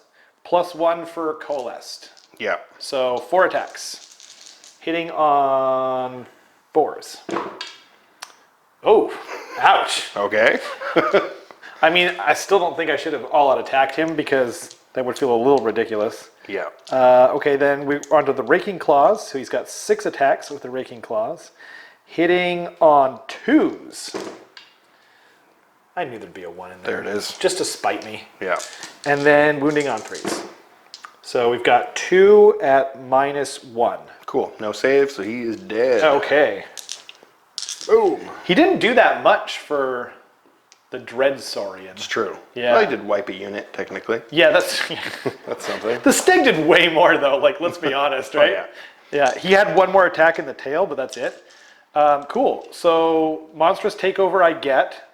Speaker 3: plus 1 for coalesced.
Speaker 4: Yeah.
Speaker 3: So 4 attacks. Hitting on 4s. Oh, ouch.
Speaker 4: Okay.
Speaker 3: I mean, I still don't think I should have all-out attacked him because that would feel a little ridiculous.
Speaker 4: Yeah.
Speaker 3: Okay, then we're onto the Raking Claws. So he's got 6 attacks with the Raking Claws. Hitting on 2s. I knew there'd be a 1 in there.
Speaker 4: There it is.
Speaker 3: Just to spite me.
Speaker 4: Yeah.
Speaker 3: And then wounding on 3s. So we've got 2 at -1.
Speaker 4: Cool. No save, so he is dead.
Speaker 3: Okay.
Speaker 4: Boom.
Speaker 3: He didn't do that much for the Dread Saurian.
Speaker 4: It's true.
Speaker 3: Yeah.
Speaker 4: Well, he did wipe a unit, technically.
Speaker 3: Yeah, that's...
Speaker 4: That's something.
Speaker 3: The Stig did way more, though. Like, let's be honest, right?
Speaker 4: yeah.
Speaker 3: Yeah, he had 1 more attack in the tail, but that's it. Cool. So, Monstrous Takeover I get.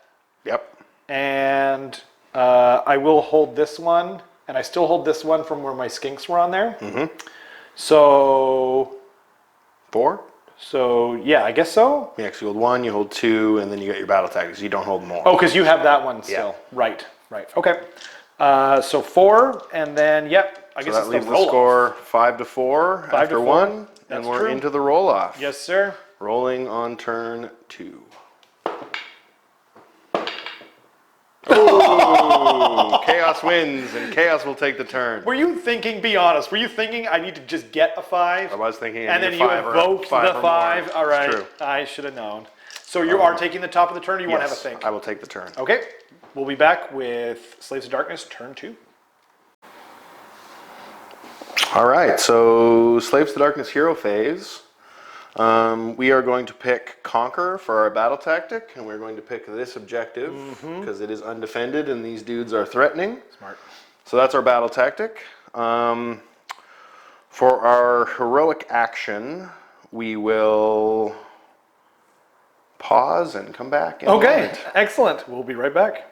Speaker 4: Yep.
Speaker 3: And I will hold this one. And I still hold this one from where my skinks were on there. Mm-hmm. So...
Speaker 4: 4?
Speaker 3: So, yeah, I guess so.
Speaker 4: Yeah, because you hold 1, you hold 2, and then you got your battle tactics. You don't hold more.
Speaker 3: Oh, because you have that one still.
Speaker 4: Yeah.
Speaker 3: Right. Okay. So 4, and then, yep, I
Speaker 4: So
Speaker 3: guess
Speaker 4: that
Speaker 3: it's
Speaker 4: leaves
Speaker 3: the
Speaker 4: the
Speaker 3: roll-off.
Speaker 4: score 5-4
Speaker 3: 5
Speaker 4: after
Speaker 3: to 4.
Speaker 4: 1,
Speaker 3: That's
Speaker 4: and we're
Speaker 3: true.
Speaker 4: into the roll-off.
Speaker 3: Yes, sir.
Speaker 4: Rolling on turn 2. Oh, Chaos wins, and Chaos will take the turn.
Speaker 3: Were you thinking, be honest, were you thinking I need to just get a 5?
Speaker 4: I was thinking,
Speaker 3: And then
Speaker 4: I
Speaker 3: you
Speaker 4: need a 5
Speaker 3: invoked
Speaker 4: or,
Speaker 3: the
Speaker 4: 5 or
Speaker 3: 5.
Speaker 4: more.
Speaker 3: All right.
Speaker 4: It's true.
Speaker 3: I should have known. So you are taking the top of the turn, or you want to have a think?
Speaker 4: I will take the turn.
Speaker 3: Okay. We'll be back with Slaves of Darkness, turn 2.
Speaker 4: All right, so Slaves to Darkness hero phase. We are going to pick Conquer for our battle tactic, and we're going to pick this objective because it is undefended and these dudes are threatening.
Speaker 3: Smart.
Speaker 4: So that's our battle tactic. For our heroic action, we will pause and come back in a
Speaker 3: Okay.
Speaker 4: moment.
Speaker 3: Excellent. We'll be right back.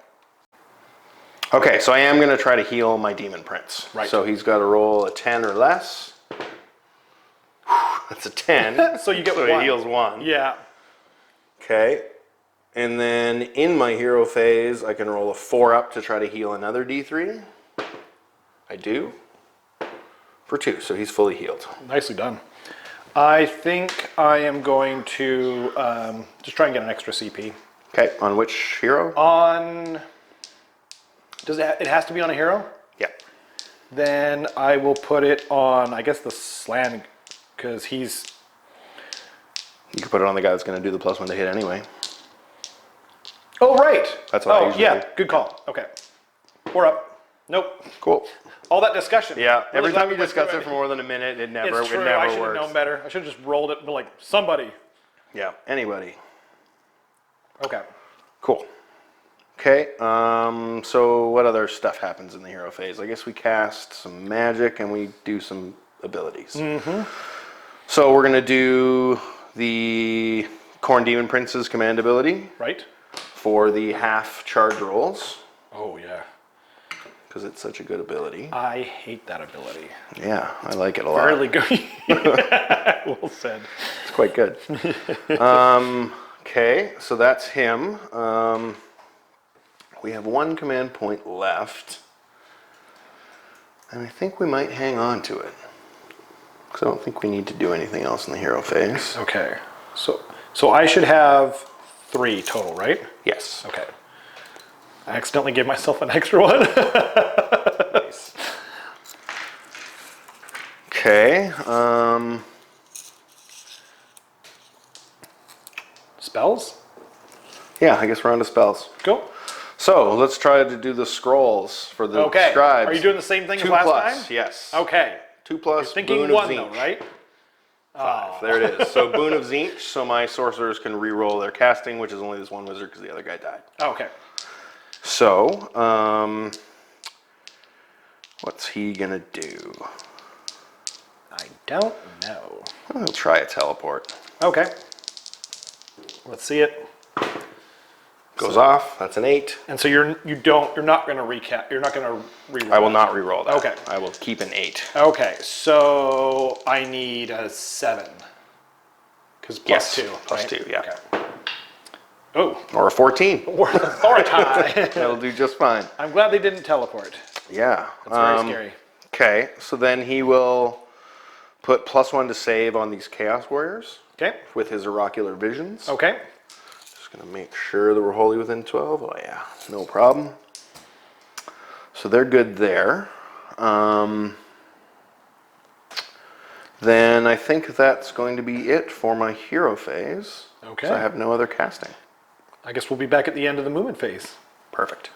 Speaker 4: Okay, so I am going to try to heal my Demon Prince.
Speaker 3: Right.
Speaker 4: So he's got to roll a 10 or less. That's a 10.
Speaker 3: So you get
Speaker 4: so
Speaker 3: 1.
Speaker 4: he heals 1.
Speaker 3: Yeah.
Speaker 4: Okay. And then in my hero phase, I can roll a 4 up to try to heal another D3. I do. For 2, so he's fully healed.
Speaker 3: Nicely done. I think I am going to just try and get an extra CP.
Speaker 4: Okay, on which hero?
Speaker 3: On... It has to be on a hero?
Speaker 4: Yeah.
Speaker 3: Then I will put it on, I guess, the Slan, because he's...
Speaker 4: You can put it on the guy that's going to do the +1 to hit anyway.
Speaker 3: Oh, right.
Speaker 4: That's what I
Speaker 3: Oh,
Speaker 4: usually
Speaker 3: yeah.
Speaker 4: do.
Speaker 3: Good call. Okay. 4 up. Nope.
Speaker 4: Cool.
Speaker 3: All that discussion.
Speaker 4: Yeah,
Speaker 3: Really
Speaker 4: every
Speaker 3: glad
Speaker 4: time
Speaker 3: we
Speaker 4: you
Speaker 3: went
Speaker 4: discuss
Speaker 3: through
Speaker 4: it for more than a minute, it never
Speaker 3: It's true.
Speaker 4: it never
Speaker 3: I should have
Speaker 4: works.
Speaker 3: known better. I should have just rolled it and been like, somebody.
Speaker 4: Yeah, anybody.
Speaker 3: Okay.
Speaker 4: Cool. Okay, so what other stuff happens in the hero phase? I guess we cast some magic and we do some abilities. Mm-hmm. So we're going to do the Khorne Demon Prince's command ability
Speaker 3: Right?
Speaker 4: for the half charge rolls,
Speaker 3: Oh, yeah.
Speaker 4: because it's such a good ability.
Speaker 3: I hate that ability.
Speaker 4: Yeah, I like it a lot.
Speaker 3: Really good. Well said.
Speaker 4: It's quite good. Okay, so that's him. We have 1 command point left, and I think we might hang on to it. because I don't think we need to do anything else in the hero phase.
Speaker 3: Okay. So I should have 3 total, right?
Speaker 4: Yes.
Speaker 3: Okay. I accidentally gave myself an extra one.
Speaker 4: Nice. Okay.
Speaker 3: Spells?
Speaker 4: Yeah, I guess we're on to spells.
Speaker 3: Go.
Speaker 4: So let's try to do the scrolls for the scribes.
Speaker 3: Are you doing the same thing as
Speaker 4: 2
Speaker 3: last
Speaker 4: plus,
Speaker 3: time?
Speaker 4: yes.
Speaker 3: Okay.
Speaker 4: 2 plus.
Speaker 3: You're thinking
Speaker 4: Boon
Speaker 3: 1
Speaker 4: of
Speaker 3: though,
Speaker 4: Tzeentch.
Speaker 3: right?
Speaker 4: 5. There it is. So Boon of Tzeentch, so my sorcerers can re-roll their casting, which is only this one wizard because the other guy died.
Speaker 3: Okay.
Speaker 4: So, what's he gonna do?
Speaker 3: I don't know.
Speaker 4: I'll try a teleport.
Speaker 3: Okay. Let's see it.
Speaker 4: Goes off. That's an 8.
Speaker 3: And so you're not going to recap. You're not going to re-roll.
Speaker 4: I will not re-roll that.
Speaker 3: Okay.
Speaker 4: I will keep an 8.
Speaker 3: Okay. So I need a 7. Because plus 2.
Speaker 4: Plus
Speaker 3: right?
Speaker 4: 2. Yeah.
Speaker 3: Okay. Oh.
Speaker 4: Or a 14.
Speaker 3: Or a tie.
Speaker 4: That'll do just fine.
Speaker 3: I'm glad they didn't teleport.
Speaker 4: Yeah.
Speaker 3: That's very scary.
Speaker 4: Okay. So then he will put +1 to save on these Chaos Warriors.
Speaker 3: Okay.
Speaker 4: With his oracular visions.
Speaker 3: Okay.
Speaker 4: Just gonna make sure that we're wholly within 12. Oh yeah, no problem. So they're good there. Then I think that's going to be it for my hero phase.
Speaker 3: Okay.
Speaker 4: So I have no other casting.
Speaker 3: I guess we'll be back at the end of the movement phase.
Speaker 4: Perfect.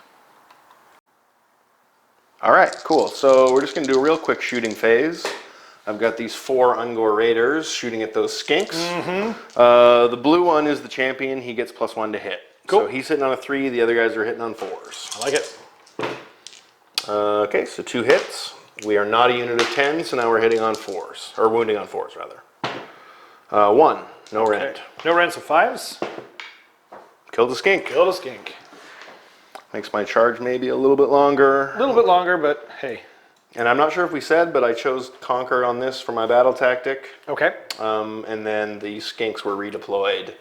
Speaker 4: All right, cool. So we're just gonna do a real quick shooting phase. I've got these 4 Ungor Raiders shooting at those skinks. The blue one is the champion. He gets +1 to hit.
Speaker 3: Cool.
Speaker 4: So he's hitting on a 3. The other guys are hitting on 4s.
Speaker 3: I like it.
Speaker 4: Okay, so 2 hits. We are not a unit of 10, so now we're hitting on 4s. Or wounding on 4s, rather. 1. No rend.
Speaker 3: No rend, so 5s.
Speaker 4: Killed the skink.
Speaker 3: Kill the skink.
Speaker 4: Makes my charge maybe a little bit longer.
Speaker 3: A little bit longer, but hey.
Speaker 4: And I'm not sure if we said, but I chose Conquer on this for my battle tactic.
Speaker 3: Okay.
Speaker 4: And then the skinks were redeployed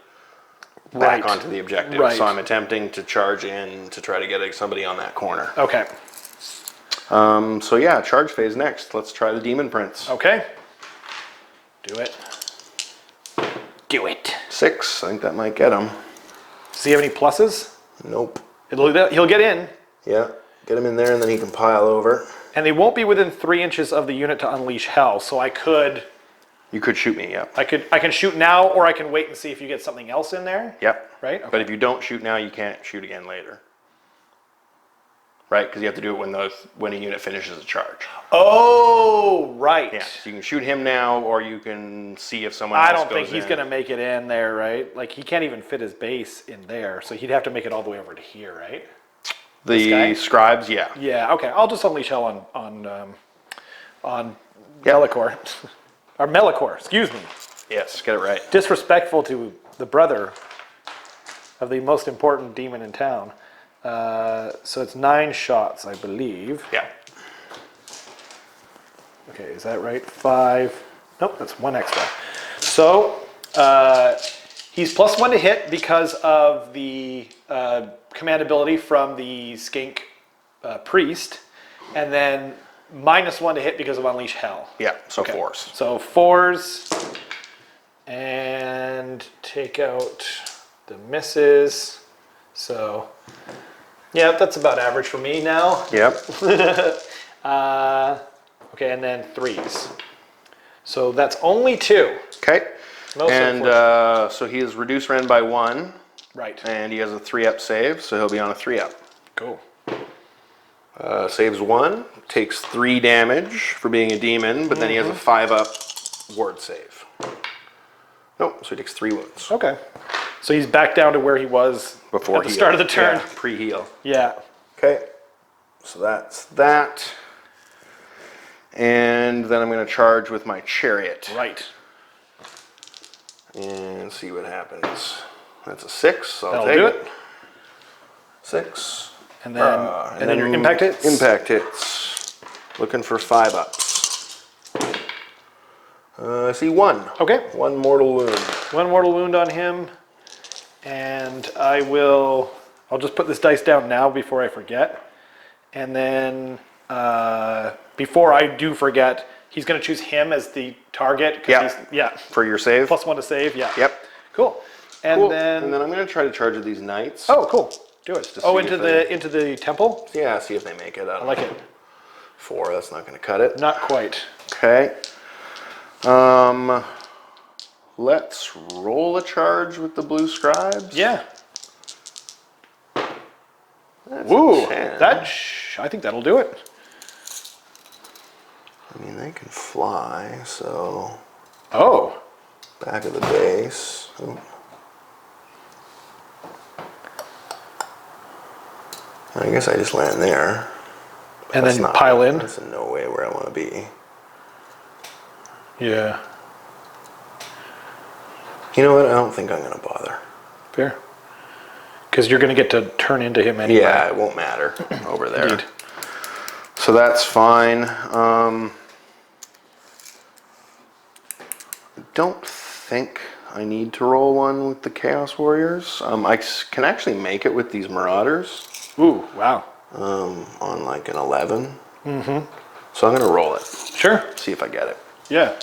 Speaker 4: back onto the objective.
Speaker 3: Right.
Speaker 4: So I'm attempting to charge in to try to get somebody on that corner.
Speaker 3: Okay.
Speaker 4: So yeah, charge phase next. Let's try the Demon Prince.
Speaker 3: Okay. Do it. Do it.
Speaker 4: 6. I think that might get him.
Speaker 3: Does he have any pluses?
Speaker 4: Nope.
Speaker 3: He'll get in.
Speaker 4: Yeah. Get him in there and then he can pile over.
Speaker 3: And they won't be within 3 inches of the unit to unleash hell, so I could...
Speaker 4: You could shoot me, yeah.
Speaker 3: I can shoot now, or I can wait and see if you get something else in there.
Speaker 4: Yep.
Speaker 3: Right? Okay.
Speaker 4: But if you don't shoot now, you can't shoot again later. Right? Because you have to do it when a unit finishes a charge.
Speaker 3: Oh, right.
Speaker 4: Yeah. So you can shoot him now, or you can see if someone else
Speaker 3: I
Speaker 4: goes
Speaker 3: don't think he's
Speaker 4: in.
Speaker 3: going to make it in there, right? Like, he can't even fit his base in there, so he'd have to make it all the way over to here, right?
Speaker 4: The scribes, yeah.
Speaker 3: Yeah, okay. I'll just unleash hell on Melicor. Or Melicor, excuse me.
Speaker 4: Yes, get it right.
Speaker 3: Disrespectful to the brother of the most important demon in town. So it's 9 shots, I believe.
Speaker 4: Yeah.
Speaker 3: Okay, is that right? 5. Nope, that's 1 extra. So he's +1 to hit because of the command ability from the skink priest, and then -1 to hit because of Unleash Hell.
Speaker 4: Yeah, so
Speaker 3: Okay.
Speaker 4: 4s.
Speaker 3: So 4s, and take out the misses. So yeah, that's about average for me now.
Speaker 4: Yep.
Speaker 3: Okay, and then 3s. So that's only 2.
Speaker 4: Okay.
Speaker 3: Most
Speaker 4: And so he is reduced rend by 1,
Speaker 3: Right.
Speaker 4: and he has a 3-up save, so he'll be on a 3-up.
Speaker 3: Cool.
Speaker 4: Saves 1, takes 3 damage for being a demon, but then he has a 5-up ward save. Nope, so he takes 3 wounds.
Speaker 3: Okay. So he's back down to where he was
Speaker 4: Before
Speaker 3: at the start of the turn.
Speaker 4: Yeah, pre-heal.
Speaker 3: Yeah.
Speaker 4: Okay, so that's that. And then I'm going to charge with my chariot.
Speaker 3: Right.
Speaker 4: And see what happens. That's a 6, so I'll
Speaker 3: That'll
Speaker 4: take
Speaker 3: do
Speaker 4: it.
Speaker 3: it.
Speaker 4: 6.
Speaker 3: And then your impact hits?
Speaker 4: Impact hits. Looking for 5-ups. I see 1.
Speaker 3: Okay.
Speaker 4: 1 mortal wound.
Speaker 3: 1 mortal wound on him. And I'll just put this dice down now before I forget. And then before I do forget, He's going to choose him as the target.
Speaker 4: Yeah. For your save.
Speaker 3: +1 to save. Yeah.
Speaker 4: Yep.
Speaker 3: Cool. And then
Speaker 4: I'm going to try to charge these knights.
Speaker 3: oh, cool. Do it.
Speaker 4: to
Speaker 3: Oh,
Speaker 4: see
Speaker 3: into the temple.
Speaker 4: Yeah, see if they make it.
Speaker 3: I like it.
Speaker 4: 4. That's not going to cut it.
Speaker 3: Not quite.
Speaker 4: Okay. Let's roll a charge with the blue scribes.
Speaker 3: Yeah.
Speaker 4: That's
Speaker 3: Woo.
Speaker 4: a 10.
Speaker 3: I think that'll do it.
Speaker 4: I mean, they can fly, so
Speaker 3: Oh.
Speaker 4: back of the base. Oh. I guess I just land there.
Speaker 3: And
Speaker 4: That's
Speaker 3: then
Speaker 4: not-
Speaker 3: pile in.
Speaker 4: That's in no way where I want to be.
Speaker 3: Yeah.
Speaker 4: You know what? I don't think I'm going to bother.
Speaker 3: Fair. Because you're going to get to turn into him anyway.
Speaker 4: Yeah, it won't matter over there.
Speaker 3: Indeed.
Speaker 4: So that's fine. I don't think I need to roll one with the Chaos Warriors. I can actually make it with these Marauders
Speaker 3: Ooh, wow.
Speaker 4: on like an 11. Mm-hmm. So I'm going to roll it.
Speaker 3: Sure.
Speaker 4: See if I get it.
Speaker 3: Yeah.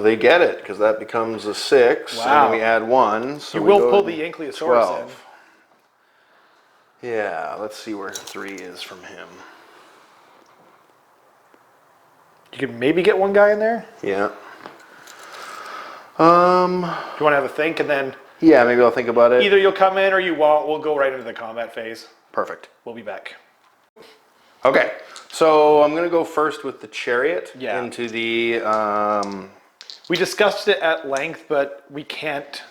Speaker 4: They get it, because that becomes a 6.
Speaker 3: Wow.
Speaker 4: And then we add 1. So
Speaker 3: You
Speaker 4: we
Speaker 3: will
Speaker 4: go
Speaker 3: pull
Speaker 4: to
Speaker 3: the Ankylosaurus
Speaker 4: 12. Yeah, let's see where 3 is from him.
Speaker 3: in. You can maybe get one guy in there.
Speaker 4: Yeah.
Speaker 3: Do you want to have a think and then
Speaker 4: Yeah, maybe I'll think about it.
Speaker 3: either you'll come in or you won't. We'll go right into the combat phase.
Speaker 4: Perfect.
Speaker 3: We'll be back.
Speaker 4: Okay, so I'm going to go first with the chariot
Speaker 3: Yeah.
Speaker 4: into the...
Speaker 3: We discussed it at length, but we can't,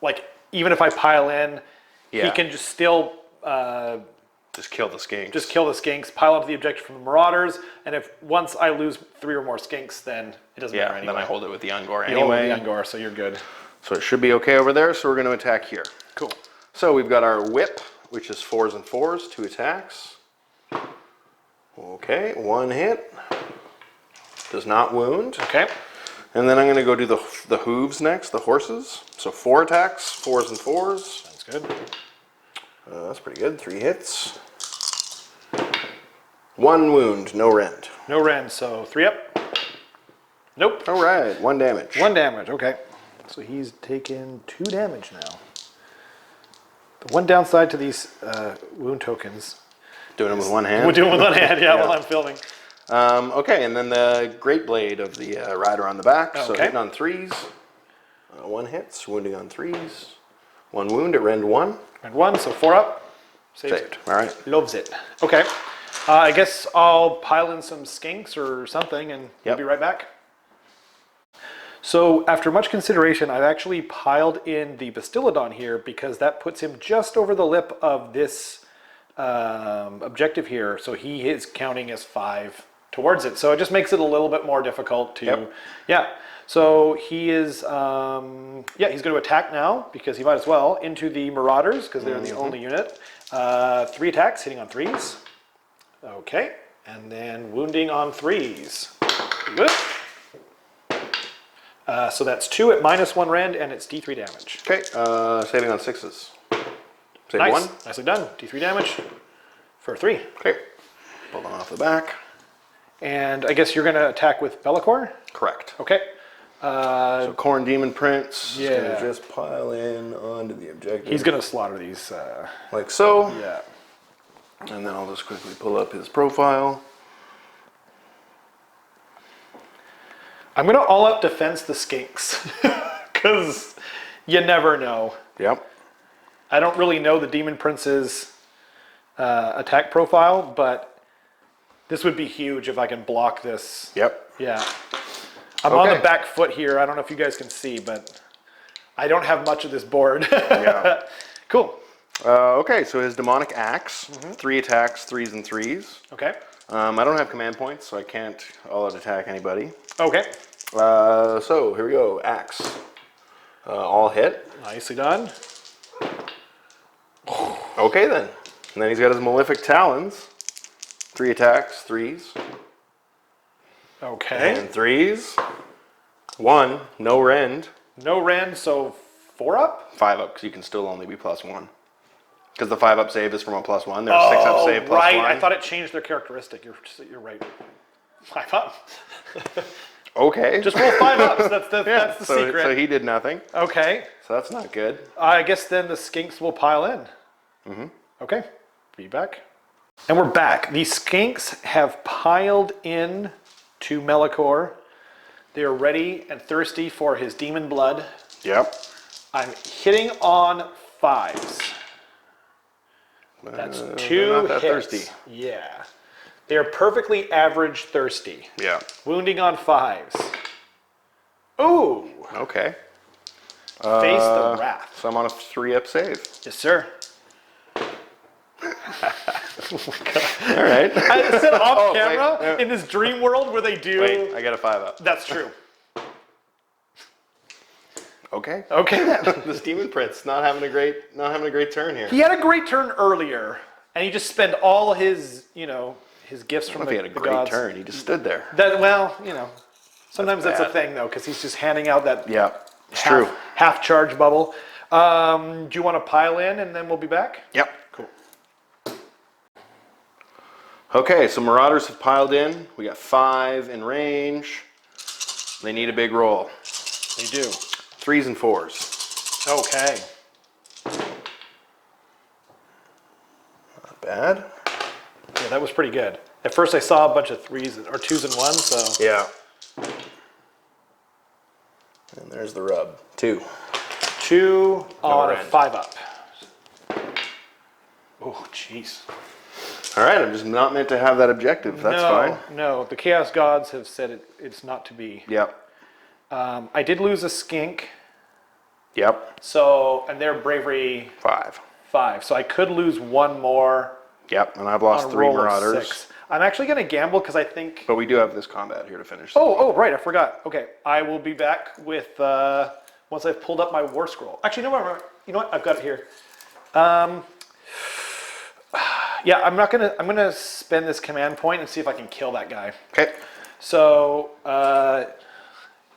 Speaker 3: like, even if I pile in, he
Speaker 4: Yeah.
Speaker 3: can just still
Speaker 4: just kill the skinks.
Speaker 3: just kill the skinks, pile up the objective from the Marauders, and if once I lose 3 or more skinks, then it doesn't matter
Speaker 4: Yeah,
Speaker 3: anyway.
Speaker 4: then I hold it with the Ungor
Speaker 3: You hold
Speaker 4: anyway.
Speaker 3: the Ungor, so you're good.
Speaker 4: So it should be okay over there, so we're going to attack here.
Speaker 3: Cool.
Speaker 4: So we've got our whip, which is 4s and 4s, 2 attacks. Okay, 1 hit. Does not wound.
Speaker 3: Okay.
Speaker 4: And then I'm going to go do the hooves next, the horses. So 4 attacks, 4s and 4s.
Speaker 3: That's good.
Speaker 4: That's pretty good, 3 hits. 1 wound, no rend.
Speaker 3: No rend, so 3 up. Nope.
Speaker 4: All right, 1 damage.
Speaker 3: 1 damage, okay. So he's taken 2 damage now. The one downside to these wound tokens.
Speaker 4: Doing it with 1 hand.
Speaker 3: We're doing with one hand, yeah, while I'm filming.
Speaker 4: Okay, and then the Great Blade of the rider on the back. So
Speaker 3: Okay.
Speaker 4: hitting on 3s. 1 hits, wounding on 3s. 1 wound at rend 1.
Speaker 3: And 1, so 4 up.
Speaker 4: Saved. All right.
Speaker 3: Loves it. Okay. I guess I'll pile in some skinks or something and we'll
Speaker 4: Yep.
Speaker 3: be right back. So after much consideration, I've actually piled in the Bastiladon here because that puts him just over the lip of this objective here. So he is counting as 5 towards it. So it just makes it a little bit more difficult to,
Speaker 4: Yep.
Speaker 3: yeah. So he is, he's going to attack now because he might as well into the Marauders because they're the only unit. 3 attacks, hitting on 3s. Okay, and then wounding on 3s. Good. So that's 2 at -1 rend, and it's D3 damage.
Speaker 4: Okay, saving on 6s. Save
Speaker 3: Nice.
Speaker 4: 1.
Speaker 3: Nicely done. D3 damage for 3.
Speaker 4: Okay. Pull them off the back.
Speaker 3: And I guess you're going to attack with Bellicor?
Speaker 4: Correct.
Speaker 3: Okay.
Speaker 4: So Khorne Demon Prince is going
Speaker 3: yeah.
Speaker 4: to just pile in onto the objective.
Speaker 3: He's going to slaughter these.
Speaker 4: like so.
Speaker 3: Yeah.
Speaker 4: And then I'll just quickly pull up his profile.
Speaker 3: I'm going to all-out defense the skinks because you never know.
Speaker 4: Yep.
Speaker 3: I don't really know the Demon Prince's attack profile, but this would be huge if I can block this.
Speaker 4: Yep.
Speaker 3: Yeah. I'm on the
Speaker 4: Okay.
Speaker 3: back foot here. I don't know if you guys can see, but I don't have much of this board.
Speaker 4: Yeah.
Speaker 3: Cool.
Speaker 4: Okay, so his Demonic Axe, 3 attacks, 3s and 3s.
Speaker 3: Okay.
Speaker 4: I don't have command points, so I can't all-out attack anybody.
Speaker 3: Okay.
Speaker 4: So here we go, Axe. All hit.
Speaker 3: Nicely done.
Speaker 4: Okay then. And then he's got his Malefic Talons. 3 attacks, 3s.
Speaker 3: Okay.
Speaker 4: And 3s. 1, no rend.
Speaker 3: No rend, so 4 up?
Speaker 4: 5 up, because you can still only be +1. Because the 5-up save is from a +1. There's 6-up save +1.
Speaker 3: Right. I thought it changed their characteristic. You're right. 5 up.
Speaker 4: Okay.
Speaker 3: Just roll 5 ups. That's the secret.
Speaker 4: So he did nothing.
Speaker 3: Okay.
Speaker 4: So that's not good.
Speaker 3: I guess then the skinks will pile in. Mm-hmm. Okay. Be back. And we're back. The skinks have piled in to Melikor. They are ready and thirsty for his demon blood.
Speaker 4: Yep.
Speaker 3: I'm hitting on 5s. That's 2
Speaker 4: not that
Speaker 3: hits.
Speaker 4: thirsty.
Speaker 3: Yeah. They are perfectly average thirsty.
Speaker 4: Yeah.
Speaker 3: Wounding on 5s. Ooh.
Speaker 4: Okay.
Speaker 3: Face the wrath.
Speaker 4: So I'm on a 3-up save.
Speaker 3: Yes, sir.
Speaker 4: All right.
Speaker 3: I said off
Speaker 4: Oh,
Speaker 3: camera
Speaker 4: wait.
Speaker 3: in this dream world where they do.
Speaker 4: Wait, I got a 5-up.
Speaker 3: That's true.
Speaker 4: Okay.
Speaker 3: Okay then.
Speaker 4: This Demon Prince not having a great turn here.
Speaker 3: He had a great turn earlier, and he just spent all his, his gifts from
Speaker 4: I don't know if he had a
Speaker 3: the
Speaker 4: great
Speaker 3: gods.
Speaker 4: turn. He just stood there.
Speaker 3: Sometimes that's a
Speaker 4: bad.
Speaker 3: thing though, because he's just handing out that
Speaker 4: Yeah, it's true.
Speaker 3: half charge bubble. Do you want to pile in, and then we'll be back?
Speaker 4: Yep.
Speaker 3: Cool.
Speaker 4: Okay, so Marauders have piled in. We got 5 in range. They need a big roll.
Speaker 3: They do.
Speaker 4: 3s and 4s.
Speaker 3: Okay.
Speaker 4: Not bad.
Speaker 3: Yeah, that was pretty good. At first, I saw a bunch of 3s or 2s and 1s. So
Speaker 4: Yeah. And there's the rub. 2.
Speaker 3: 2 on a
Speaker 4: end.
Speaker 3: 5-up. Oh, jeez.
Speaker 4: All right, I'm just not meant to have that objective. That's fine.
Speaker 3: No, the Chaos Gods have said it's not to be.
Speaker 4: Yep.
Speaker 3: I did lose a skink,
Speaker 4: Yep.
Speaker 3: and their bravery
Speaker 4: 5.
Speaker 3: 5, so I could lose 1 more
Speaker 4: Yep, and I've
Speaker 3: on
Speaker 4: lost
Speaker 3: a
Speaker 4: 3
Speaker 3: roll of
Speaker 4: Marauders.
Speaker 3: 6. I'm actually going to gamble because I think.
Speaker 4: But we do have this combat here to finish.
Speaker 3: Oh, right, I forgot. Okay, I will be back with once I've pulled up my War Scroll. Actually, you know what? I've got it here. Yeah, I'm gonna spend this command point and see if I can kill that guy.
Speaker 4: Okay.
Speaker 3: So,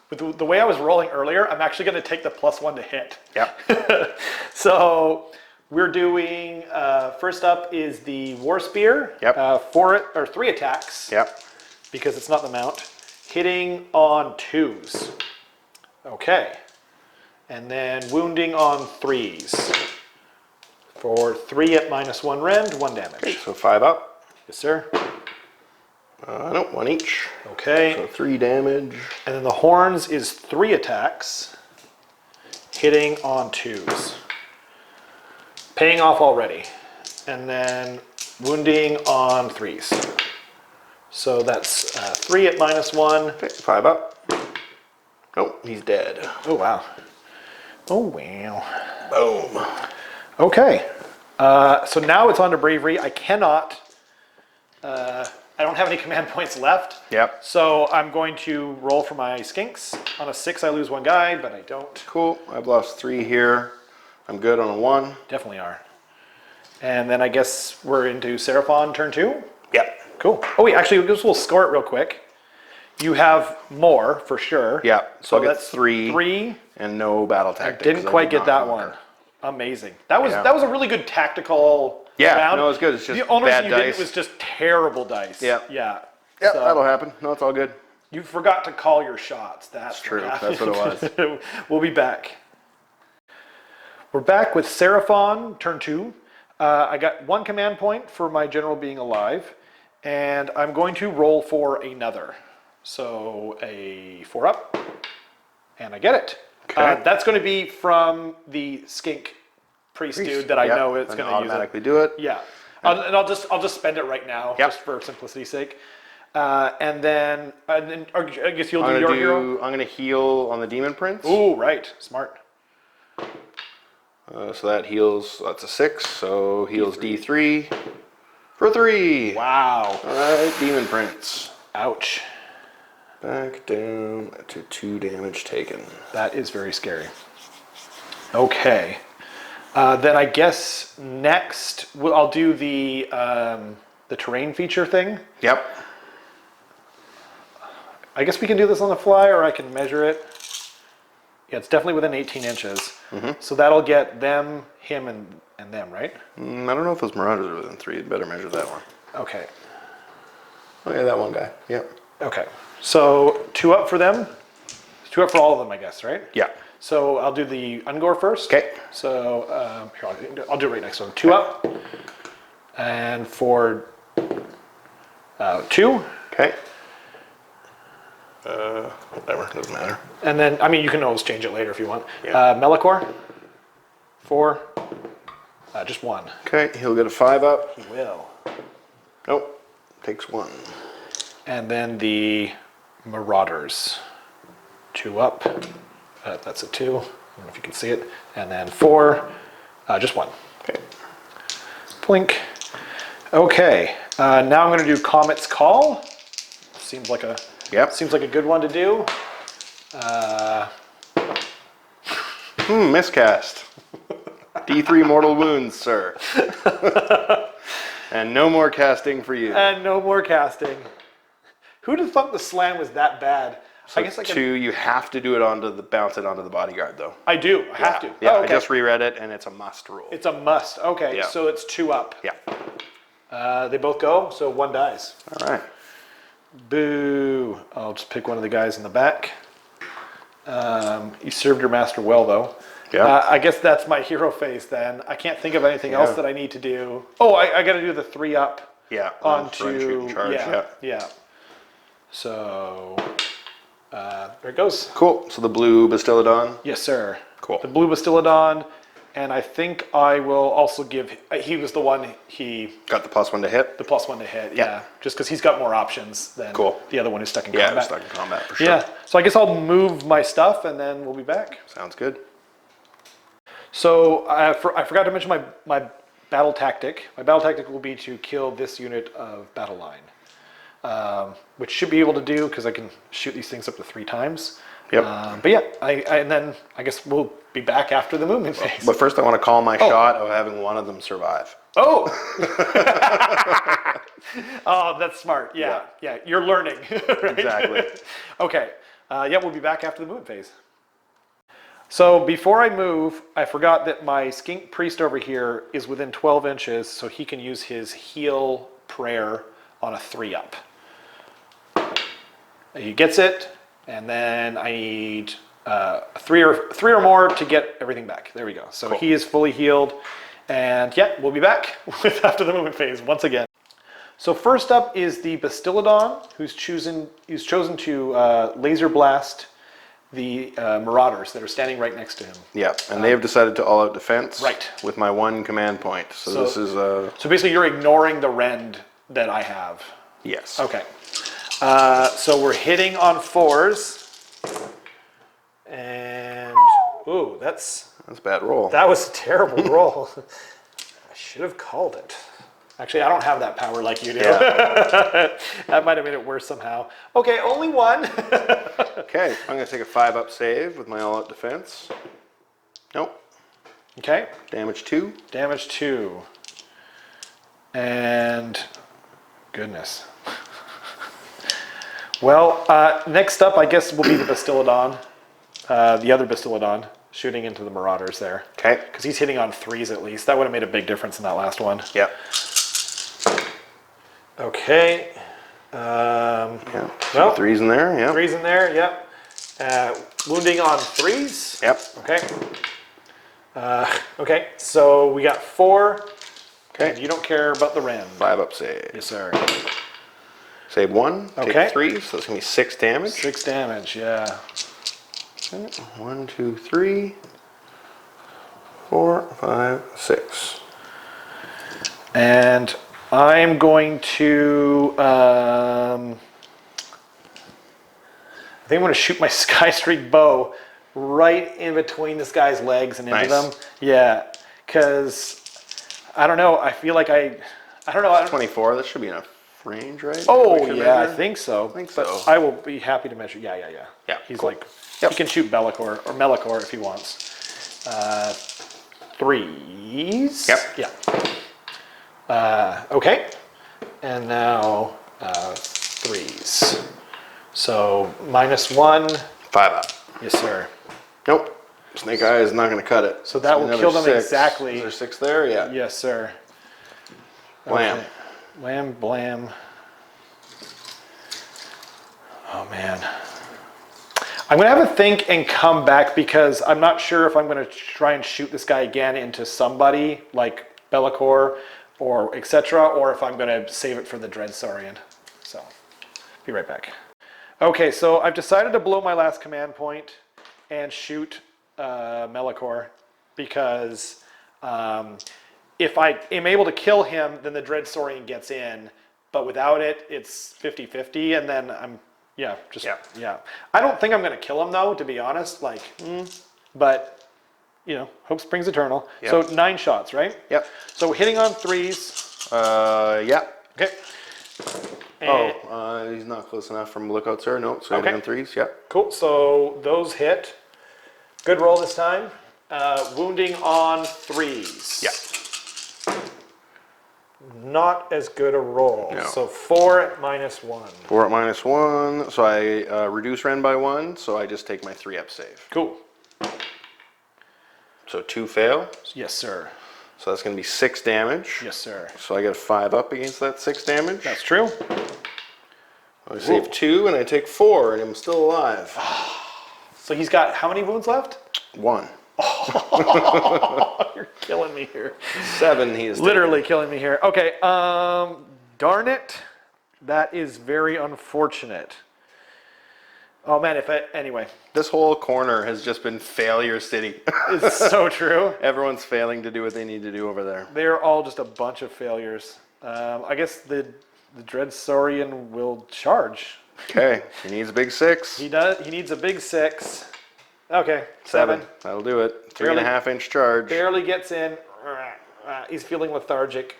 Speaker 3: with the way I was rolling earlier, I'm actually going to take the +1 to hit.
Speaker 4: Yep.
Speaker 3: So, we're doing, first up is the War Spear.
Speaker 4: Yep.
Speaker 3: 3 attacks.
Speaker 4: Yep.
Speaker 3: Because it's not the mount. Hitting on 2s. Okay. And then wounding on 3s. For 3 at -1 rend, 1 damage.
Speaker 4: Okay, so 5 up.
Speaker 3: Yes, sir.
Speaker 4: No, 1 each.
Speaker 3: Okay.
Speaker 4: So 3 damage.
Speaker 3: And then the horns is 3 attacks, hitting on 2s. Paying off already. And then wounding on 3s. So that's 3 at -1.
Speaker 4: Okay, 5 up. Nope, he's dead.
Speaker 3: Oh, wow. Oh, wow.
Speaker 4: Boom.
Speaker 3: Okay. So now it's on to bravery. I cannot. I don't have any command points left.
Speaker 4: Yep.
Speaker 3: So I'm going to roll for my skinks. On a 6, I lose 1 guy, but I don't.
Speaker 4: Cool. I've lost 3 here. I'm good on a 1.
Speaker 3: Definitely are. And then I guess we're into Seraphon turn 2?
Speaker 4: Yep.
Speaker 3: Cool. Oh wait, actually, we'll score it real quick. You have more, for sure.
Speaker 4: Yep. So I'll get
Speaker 3: that's
Speaker 4: 3.
Speaker 3: 3.
Speaker 4: And no battle
Speaker 3: I
Speaker 4: tactics.
Speaker 3: didn't quite
Speaker 4: did
Speaker 3: get
Speaker 4: not
Speaker 3: that
Speaker 4: conquer.
Speaker 3: one. Amazing. That was
Speaker 4: Yeah.
Speaker 3: that was a really good tactical
Speaker 4: Yeah,
Speaker 3: round.
Speaker 4: no, it was good. It's just
Speaker 3: the only
Speaker 4: bad
Speaker 3: reason you
Speaker 4: dice.
Speaker 3: did was just terrible dice.
Speaker 4: Yeah.
Speaker 3: Yeah.
Speaker 4: Yep,
Speaker 3: So
Speaker 4: that'll happen. No, it's all good.
Speaker 3: you forgot to call your shots. That's
Speaker 4: True.
Speaker 3: what
Speaker 4: That's what it
Speaker 3: was. We'll be back. We're back with Seraphon, turn 2. I got 1 command point for my general being alive, and I'm going to roll for another. So a 4-up, and I get it.
Speaker 4: Okay.
Speaker 3: That's going to be from the skink priest dude that I
Speaker 4: Yep,
Speaker 3: know it's
Speaker 4: and
Speaker 3: going to use it.
Speaker 4: automatically do it.
Speaker 3: Yeah, and I'll just spend it right now,
Speaker 4: Yep.
Speaker 3: just for simplicity's sake. And then I guess you'll do your hero.
Speaker 4: I'm gonna heal on the Demon Prince.
Speaker 3: Ooh, right, smart.
Speaker 4: So that heals. That's a 6. So heals D3 for 3.
Speaker 3: Wow.
Speaker 4: All right, Demon Prince.
Speaker 3: Ouch.
Speaker 4: Back down to 2 damage taken.
Speaker 3: That is very scary. Okay. Then I guess next I'll do the terrain feature thing.
Speaker 4: Yep.
Speaker 3: I guess we can do this on the fly, or I can measure it. Yeah, it's definitely within 18 inches. So that'll get them, him, and them, right?
Speaker 4: I don't know if those Marauders are within 3. You'd better measure that one.
Speaker 3: Okay.
Speaker 4: Oh yeah, that one guy. Yep.
Speaker 3: Okay. So 2 up for them. 2 up for all of them, I guess, right?
Speaker 4: Yeah.
Speaker 3: So I'll do the Ungor first.
Speaker 4: Okay.
Speaker 3: So here, I'll do it right next to them. 2 up. And for 2.
Speaker 4: Okay. Whatever, doesn't matter.
Speaker 3: And then, I mean, you can always change it later if you want.
Speaker 4: Yeah.
Speaker 3: Melkor. 4. Just 1.
Speaker 4: Okay, he'll get a 5 up.
Speaker 3: He will.
Speaker 4: Nope, takes 1.
Speaker 3: And then the Marauders. 2 up. That's a 2. I don't know if you can see it. And then 4. Just 1.
Speaker 4: Okay.
Speaker 3: Blink. Okay. Now I'm going to do Comet's Call. Seems like a good one to do.
Speaker 4: Miscast. D3 mortal wounds, sir. And no more casting for you.
Speaker 3: And no more casting. Who'd have thought the slam was that bad?
Speaker 4: So
Speaker 3: I guess I can.
Speaker 4: 2, you have to do it bounce it onto the bodyguard, though.
Speaker 3: I do. I have to.
Speaker 4: Yeah,
Speaker 3: Oh, okay.
Speaker 4: I just reread it, and it's a must rule.
Speaker 3: It's a must. Okay,
Speaker 4: Yeah.
Speaker 3: so it's 2 up.
Speaker 4: Yeah.
Speaker 3: They both go, so 1 dies.
Speaker 4: All right.
Speaker 3: Boo. I'll just pick one of the guys in the back. You served your master well, though.
Speaker 4: Yeah.
Speaker 3: I guess that's my hero phase then. I can't think of anything else that I need to do. Oh, I got to do the 3 up.
Speaker 4: Yeah.
Speaker 3: Onto
Speaker 4: shooting charge.
Speaker 3: yeah. So there it goes.
Speaker 4: Cool. So the blue Bastiladon.
Speaker 3: Yes, sir.
Speaker 4: Cool.
Speaker 3: The blue Bastiladon, and I think I will also give. He was the one he
Speaker 4: Got the +1 to hit.
Speaker 3: the +1 to hit. Yeah, just because he's got more options than the other one who's stuck in
Speaker 4: Yeah,
Speaker 3: combat.
Speaker 4: stuck in combat for sure.
Speaker 3: Yeah. So I guess I'll move my stuff and then we'll be back.
Speaker 4: Sounds good.
Speaker 3: So I forgot to mention my battle tactic. My battle tactic will be to kill this unit of battle line, which should be able to do because I can shoot these things up to 3 times.
Speaker 4: Yep.
Speaker 3: But yeah, and then I guess we'll be back after the movement phase.
Speaker 4: But first I want to call my shot of having one of them survive.
Speaker 3: Oh! Oh, that's smart. Yeah. You're learning. Right?
Speaker 4: Exactly.
Speaker 3: Okay. Yeah, we'll be back after the movement phase. So before I move, I forgot that my skink priest over here is within 12 inches, so he can use his heal prayer on a 3 up. He gets it, and then I need 3 or more to get everything back. There we go. So
Speaker 4: cool.
Speaker 3: He is fully healed, and yeah, we'll be back with after the movement phase once again. So first up is the Bastiladon, who's chosen to laser blast the Marauders that are standing right next to him.
Speaker 4: Yeah, and they have decided to all-out defense.
Speaker 3: Right.
Speaker 4: With my 1 command point. So this is
Speaker 3: So basically, you're ignoring the rend that I have.
Speaker 4: yes.
Speaker 3: Okay. So we're hitting on 4s, and ooh,
Speaker 4: That's a bad roll.
Speaker 3: that was a terrible roll. I should have called it. Actually, I don't have that power like you do.
Speaker 4: Yeah.
Speaker 3: That might have made it worse somehow. Okay, only 1.
Speaker 4: Okay, I'm going to take a 5 up save with my all-out defense. Nope.
Speaker 3: Okay.
Speaker 4: Damage 2.
Speaker 3: Damage 2. And goodness. Well, next up, I guess, will be the Bastiladon, the other Bastiladon, shooting into the Marauders there.
Speaker 4: Okay.
Speaker 3: Because he's hitting on 3s at least. That would have made a big difference in that last one.
Speaker 4: Yep.
Speaker 3: Okay.
Speaker 4: Yeah.
Speaker 3: Well,
Speaker 4: 3s in there. Yeah.
Speaker 3: 3s in there, yep. Wounding on 3s.
Speaker 4: Yep.
Speaker 3: Okay. Okay, so we got 4.
Speaker 4: Okay.
Speaker 3: And you don't care about the rend.
Speaker 4: 5 up save.
Speaker 3: Yes, sir.
Speaker 4: Save 1.
Speaker 3: Okay.
Speaker 4: Take 3, so that's going to be 6 damage.
Speaker 3: 6 damage, yeah.
Speaker 4: Okay. 1, 2, 3, 4, 5, 6.
Speaker 3: And I'm going to, I think I'm going to shoot my Sky Streak bow right in between this guy's legs and into
Speaker 4: Nice.
Speaker 3: them. Yeah, because I don't know. I feel like I don't know.
Speaker 4: 24, that should be enough range, right?
Speaker 3: Oh,
Speaker 4: We can
Speaker 3: yeah, I
Speaker 4: measure?
Speaker 3: think so.
Speaker 4: I think
Speaker 3: but
Speaker 4: so.
Speaker 3: I will be happy to measure. Yeah.
Speaker 4: Yeah,
Speaker 3: He's
Speaker 4: cool.
Speaker 3: like,
Speaker 4: Yep.
Speaker 3: he can shoot Bellicor or Melkor if he wants. 3s.
Speaker 4: Yep.
Speaker 3: Yeah. Okay. And now 3s. So -1.
Speaker 4: 5 up.
Speaker 3: Yes, sir.
Speaker 4: Nope. Snake Eye is not going to cut it.
Speaker 3: So that will
Speaker 4: another
Speaker 3: kill them
Speaker 4: 6.
Speaker 3: exactly.
Speaker 4: Is there 6 there? Yeah.
Speaker 3: Yes, sir.
Speaker 4: Blam.
Speaker 3: Okay. Wham, blam. Oh, man. I'm going to have a think and come back because I'm not sure if I'm going to try and shoot this guy again into somebody like Be'lakor or etc. or if I'm going to save it for the Dread Saurian. So, be right back. Okay, so I've decided to blow my last command point and shoot Be'lakor because if I am able to kill him, then the Dread Saurian gets in, but without it, it's 50-50, and then I'm, yeah. I don't think I'm going to kill him, though, to be honest, like, but, you know, hope springs eternal.
Speaker 4: Yep.
Speaker 3: So 9 shots, right?
Speaker 4: Yep.
Speaker 3: So hitting on 3s.
Speaker 4: Yeah.
Speaker 3: Okay. And
Speaker 4: he's not close enough from lookout, sir. Nope, so
Speaker 3: Okay.
Speaker 4: hitting on 3s, yep.
Speaker 3: Cool, so those hit. Good roll this time. Wounding on 3s.
Speaker 4: Yeah.
Speaker 3: Not as good a roll.
Speaker 4: No.
Speaker 3: So 4 at -1.
Speaker 4: 4 at -1, so I reduce Ren by 1, so I just take my 3-up save.
Speaker 3: Cool.
Speaker 4: So 2 fail,
Speaker 3: Yes, sir.
Speaker 4: so that's going to be 6 damage.
Speaker 3: Yes, sir.
Speaker 4: So I get 5 up against that 6 damage.
Speaker 3: That's true.
Speaker 4: I save 2 and I take 4 and I'm still alive.
Speaker 3: So he's got how many wounds left?
Speaker 4: 1.
Speaker 3: You're killing me here.
Speaker 4: 7 he is
Speaker 3: Literally killing me here. Okay, darn it. That is very unfortunate. Oh man, anyway.
Speaker 4: This whole corner has just been failure city.
Speaker 3: It's so true.
Speaker 4: Everyone's failing to do what they need to do over there.
Speaker 3: They're all just a bunch of failures. I guess the Dread Saurian will charge.
Speaker 4: Okay, he needs a big 6.
Speaker 3: He does. He needs a big 6. Okay,
Speaker 4: 7.
Speaker 3: 7.
Speaker 4: That'll do it.
Speaker 3: Barely-
Speaker 4: 3.5-inch charge.
Speaker 3: Barely gets in. He's feeling lethargic.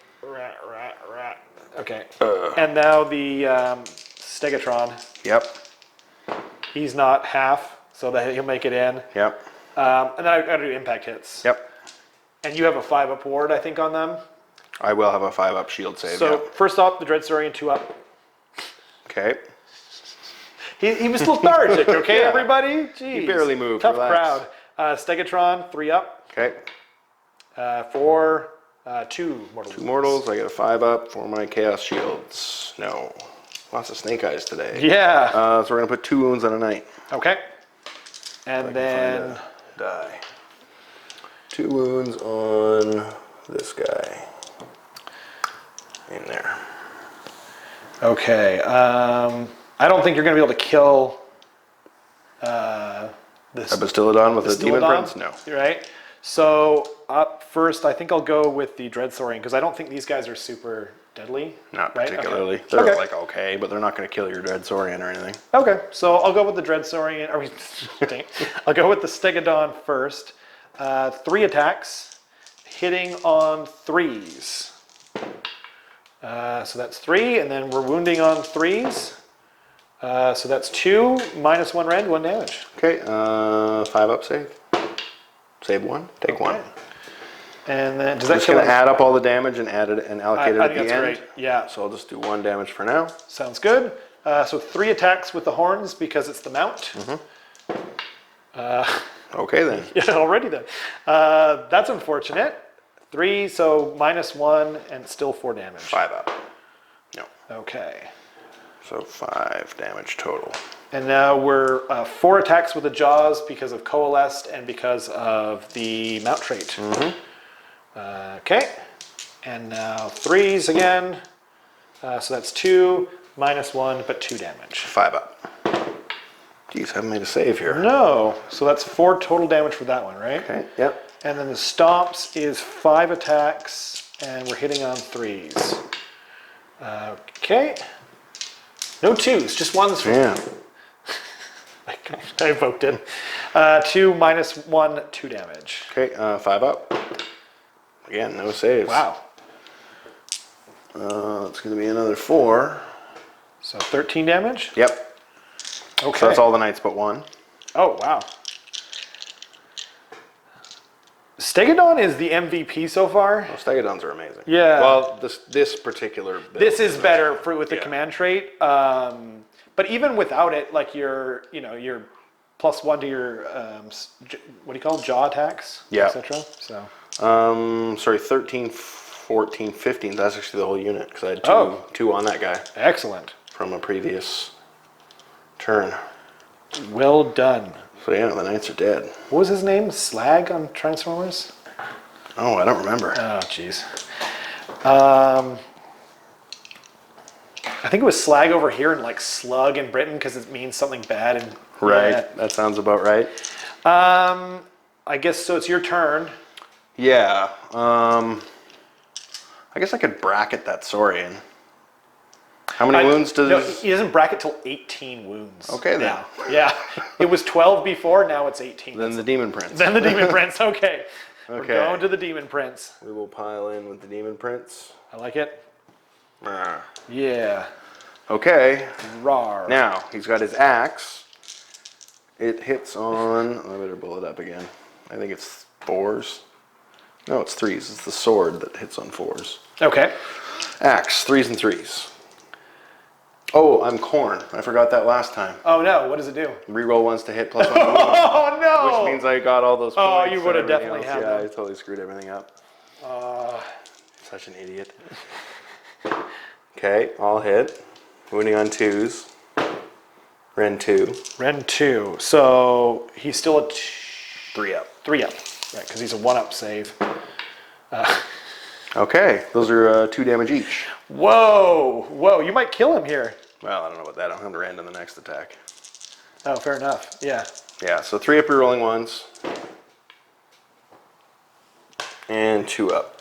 Speaker 3: Okay. And now the Stegatron.
Speaker 4: Yep.
Speaker 3: He's not half, so that he'll make it in.
Speaker 4: Yep.
Speaker 3: And then I've got to do impact hits.
Speaker 4: Yep.
Speaker 3: And you have a 5-up ward, I think, on them.
Speaker 4: I will have a 5-up shield save.
Speaker 3: So
Speaker 4: Yep.
Speaker 3: first off, the Dread Saurian 2-up.
Speaker 4: Okay.
Speaker 3: He was lethargic, okay,
Speaker 4: Yeah.
Speaker 3: everybody? Jeez.
Speaker 4: He barely moved.
Speaker 3: Tough
Speaker 4: Relax.
Speaker 3: crowd. Stegatron, 3-up.
Speaker 4: Okay.
Speaker 3: For 2 mortal
Speaker 4: 2 mortals. I get a 5-up for my chaos shields. No. Lots of snake eyes today.
Speaker 3: Yeah.
Speaker 4: So we're gonna put 2 wounds on a knight.
Speaker 3: Okay. And then
Speaker 4: Die. 2 wounds on this guy. In there.
Speaker 3: okay. I don't think you're going to be able to kill this.
Speaker 4: Epistolodon with a demon
Speaker 3: Stilodon,
Speaker 4: prince? No.
Speaker 3: Right. So up first, I think I'll go with the Dread Saurian because I don't think these guys are super deadly.
Speaker 4: Not
Speaker 3: right?
Speaker 4: particularly.
Speaker 3: Okay.
Speaker 4: They're
Speaker 3: Okay.
Speaker 4: like okay, but they're not gonna kill your Dread Saurian or anything.
Speaker 3: Okay, so I'll go with the Dread Saurian. I'll go with the Stegodon first. 3 attacks, hitting on 3s. So that's 3, and then we're wounding on 3s. So that's 2, -1 rend, 1 damage.
Speaker 4: Okay, 5-up save. Save 1, take 1.
Speaker 3: And then does
Speaker 4: I'm
Speaker 3: that
Speaker 4: just
Speaker 3: kill
Speaker 4: gonna
Speaker 3: us?
Speaker 4: add up all the damage and add it and allocate it
Speaker 3: I
Speaker 4: at
Speaker 3: think
Speaker 4: the
Speaker 3: that's
Speaker 4: end.
Speaker 3: great. Yeah,
Speaker 4: So I'll just do 1 damage for now.
Speaker 3: sounds good. So 3 attacks with the horns because it's the mount.
Speaker 4: Okay then.
Speaker 3: Yeah, already then. That's unfortunate. 3, so -1 and still 4 damage.
Speaker 4: 5-up. No.
Speaker 3: Okay.
Speaker 4: So 5 damage total.
Speaker 3: And now we're 4 attacks with the jaws because of coalesced and because of the mount trait. Okay. And now 3s again. So that's 2, -1, but 2 damage.
Speaker 4: 5-up. Geez, haven't made a save here.
Speaker 3: No. So that's 4 total damage for that one, right?
Speaker 4: Okay, yep.
Speaker 3: And then the stomps is 5 attacks, and we're hitting on 3s. Okay. No 2s, just 1s.
Speaker 4: Yeah.
Speaker 3: I evoked it. 2 -1, 2 damage.
Speaker 4: Okay, 5-up. Again, no saves.
Speaker 3: Wow.
Speaker 4: It's going to be another 4.
Speaker 3: So 13 damage?
Speaker 4: Yep.
Speaker 3: Okay.
Speaker 4: So that's all the knights but 1.
Speaker 3: Oh, wow. Stegodon is the MVP so far.
Speaker 4: Oh, Stegodons are amazing.
Speaker 3: Yeah.
Speaker 4: Well, this particular build
Speaker 3: This is better with the
Speaker 4: Yeah.
Speaker 3: command trait. But even without it, like your +1 to your what do you call them? Jaw attacks,
Speaker 4: Yeah.
Speaker 3: etc. So
Speaker 4: Sorry, 13, 14, 15. That's actually the whole unit because I had two on that guy
Speaker 3: excellent.
Speaker 4: from a previous turn.
Speaker 3: Well done.
Speaker 4: So yeah, the knights are dead.
Speaker 3: What was his name? Slag on Transformers?
Speaker 4: Oh, I don't remember.
Speaker 3: Oh, jeez. I think it was Slag over here and like Slug in Britain because it means something bad. And
Speaker 4: Right, that sounds about right.
Speaker 3: I guess so. It's your turn.
Speaker 4: Yeah. I guess I could bracket that Saurian. How many wounds does?
Speaker 3: No, he doesn't bracket till 18 wounds.
Speaker 4: Okay, then.
Speaker 3: Now. Yeah, it was 12 before. Now it's 18.
Speaker 4: Then the Demon Prince.
Speaker 3: Then the Demon Prince. Okay. We're
Speaker 4: Okay.
Speaker 3: going to the Demon Prince.
Speaker 4: We will pile in with the Demon Prince.
Speaker 3: I like it.
Speaker 4: Ah.
Speaker 3: Yeah.
Speaker 4: Okay.
Speaker 3: Rawr.
Speaker 4: Now he's got his axe. It hits on. I better pull it up again. I think it's 4s. No, it's 3s. It's the sword that hits on 4s.
Speaker 3: Okay.
Speaker 4: Axe, 3s and 3s. Oh, I'm corn. I forgot that last time.
Speaker 3: Oh no! What does it do?
Speaker 4: Reroll ones to hit +1.
Speaker 3: Oh no!
Speaker 4: Which means I got all those points.
Speaker 3: Oh, you would have
Speaker 4: and everything
Speaker 3: definitely
Speaker 4: else.
Speaker 3: had
Speaker 4: Yeah,
Speaker 3: them.
Speaker 4: I totally screwed everything up. Such an idiot. Okay, all hit. Wounding on 2s. Ren 2.
Speaker 3: Ren 2. So he's still a
Speaker 4: 3 up.
Speaker 3: 3 up. Right, because he's a 1-up save.
Speaker 4: Okay, those are 2 damage each.
Speaker 3: Whoa! Whoa! You might kill him here.
Speaker 4: Well, I don't know about that. I'll have to end on the next attack.
Speaker 3: Oh, fair enough. Yeah.
Speaker 4: Yeah, so 3 up rerolling ones. And 2 up.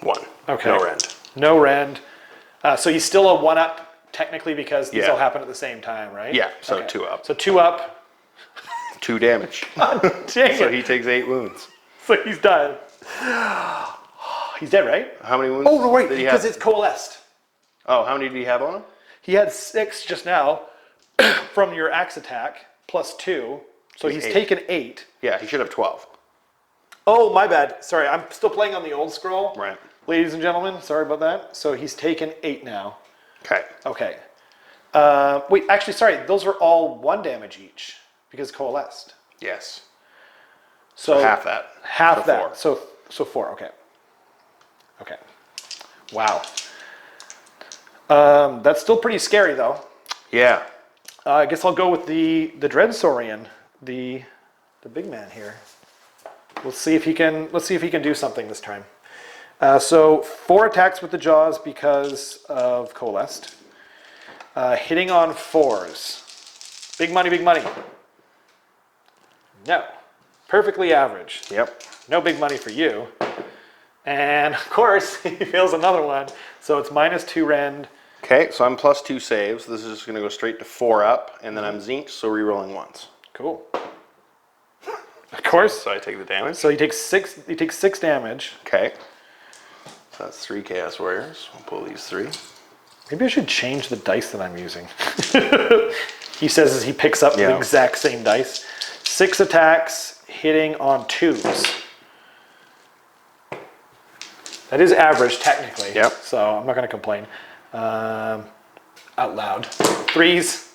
Speaker 4: 1.
Speaker 3: Okay.
Speaker 4: No rend.
Speaker 3: No rend. So he's still a 1-up technically because these
Speaker 4: Yeah.
Speaker 3: all happen at the same time, right?
Speaker 4: Yeah, so
Speaker 3: Okay.
Speaker 4: 2 up.
Speaker 3: So 2 up.
Speaker 4: 2 damage.
Speaker 3: Dang
Speaker 4: So
Speaker 3: it.
Speaker 4: he takes 8 wounds.
Speaker 3: So he's done. He's dead, right?
Speaker 4: How many wounds?
Speaker 3: Oh no, wait,
Speaker 4: did he
Speaker 3: because
Speaker 4: have?
Speaker 3: it's coalesced.
Speaker 4: Oh, how many did he have on him?
Speaker 3: He had 6 just now from your axe attack +2. So he's
Speaker 4: 8.
Speaker 3: taken 8.
Speaker 4: Yeah, he should have 12.
Speaker 3: Oh, my bad. Sorry, I'm still playing on the old scroll.
Speaker 4: Right.
Speaker 3: Ladies and gentlemen, sorry about that. So he's taken 8 now.
Speaker 4: Okay.
Speaker 3: Okay. Wait, actually, sorry. Those were all 1 damage each because coalesced.
Speaker 4: Yes.
Speaker 3: So
Speaker 4: Half that.
Speaker 3: Half
Speaker 4: So
Speaker 3: that.
Speaker 4: 4.
Speaker 3: So 4. Okay. Okay. Wow. That's still pretty scary, though.
Speaker 4: Yeah.
Speaker 3: I guess I'll go with the Dread Saurian, the big man here. Let's see if he can do something this time. So 4 attacks with the jaws because of coalesced. Hitting on 4s. Big money, big money. No. Perfectly average.
Speaker 4: Yep.
Speaker 3: No big money for you. And of course, he fails another one. So it's -2 rend.
Speaker 4: Okay, so I'm +2 saves. This is just going to go straight to 4 up, and then I'm zinked, so rerolling once.
Speaker 3: Cool. Of course.
Speaker 4: So I take the damage.
Speaker 3: So he takes 6. He takes 6 damage.
Speaker 4: Okay. So that's 3 Chaos Warriors. I'll pull these 3.
Speaker 3: Maybe I should change the dice that I'm using. He says as he picks up the exact same dice. 6 attacks, hitting on 2s. That is average technically.
Speaker 4: Yep.
Speaker 3: So I'm not going to complain. Out loud. 3s.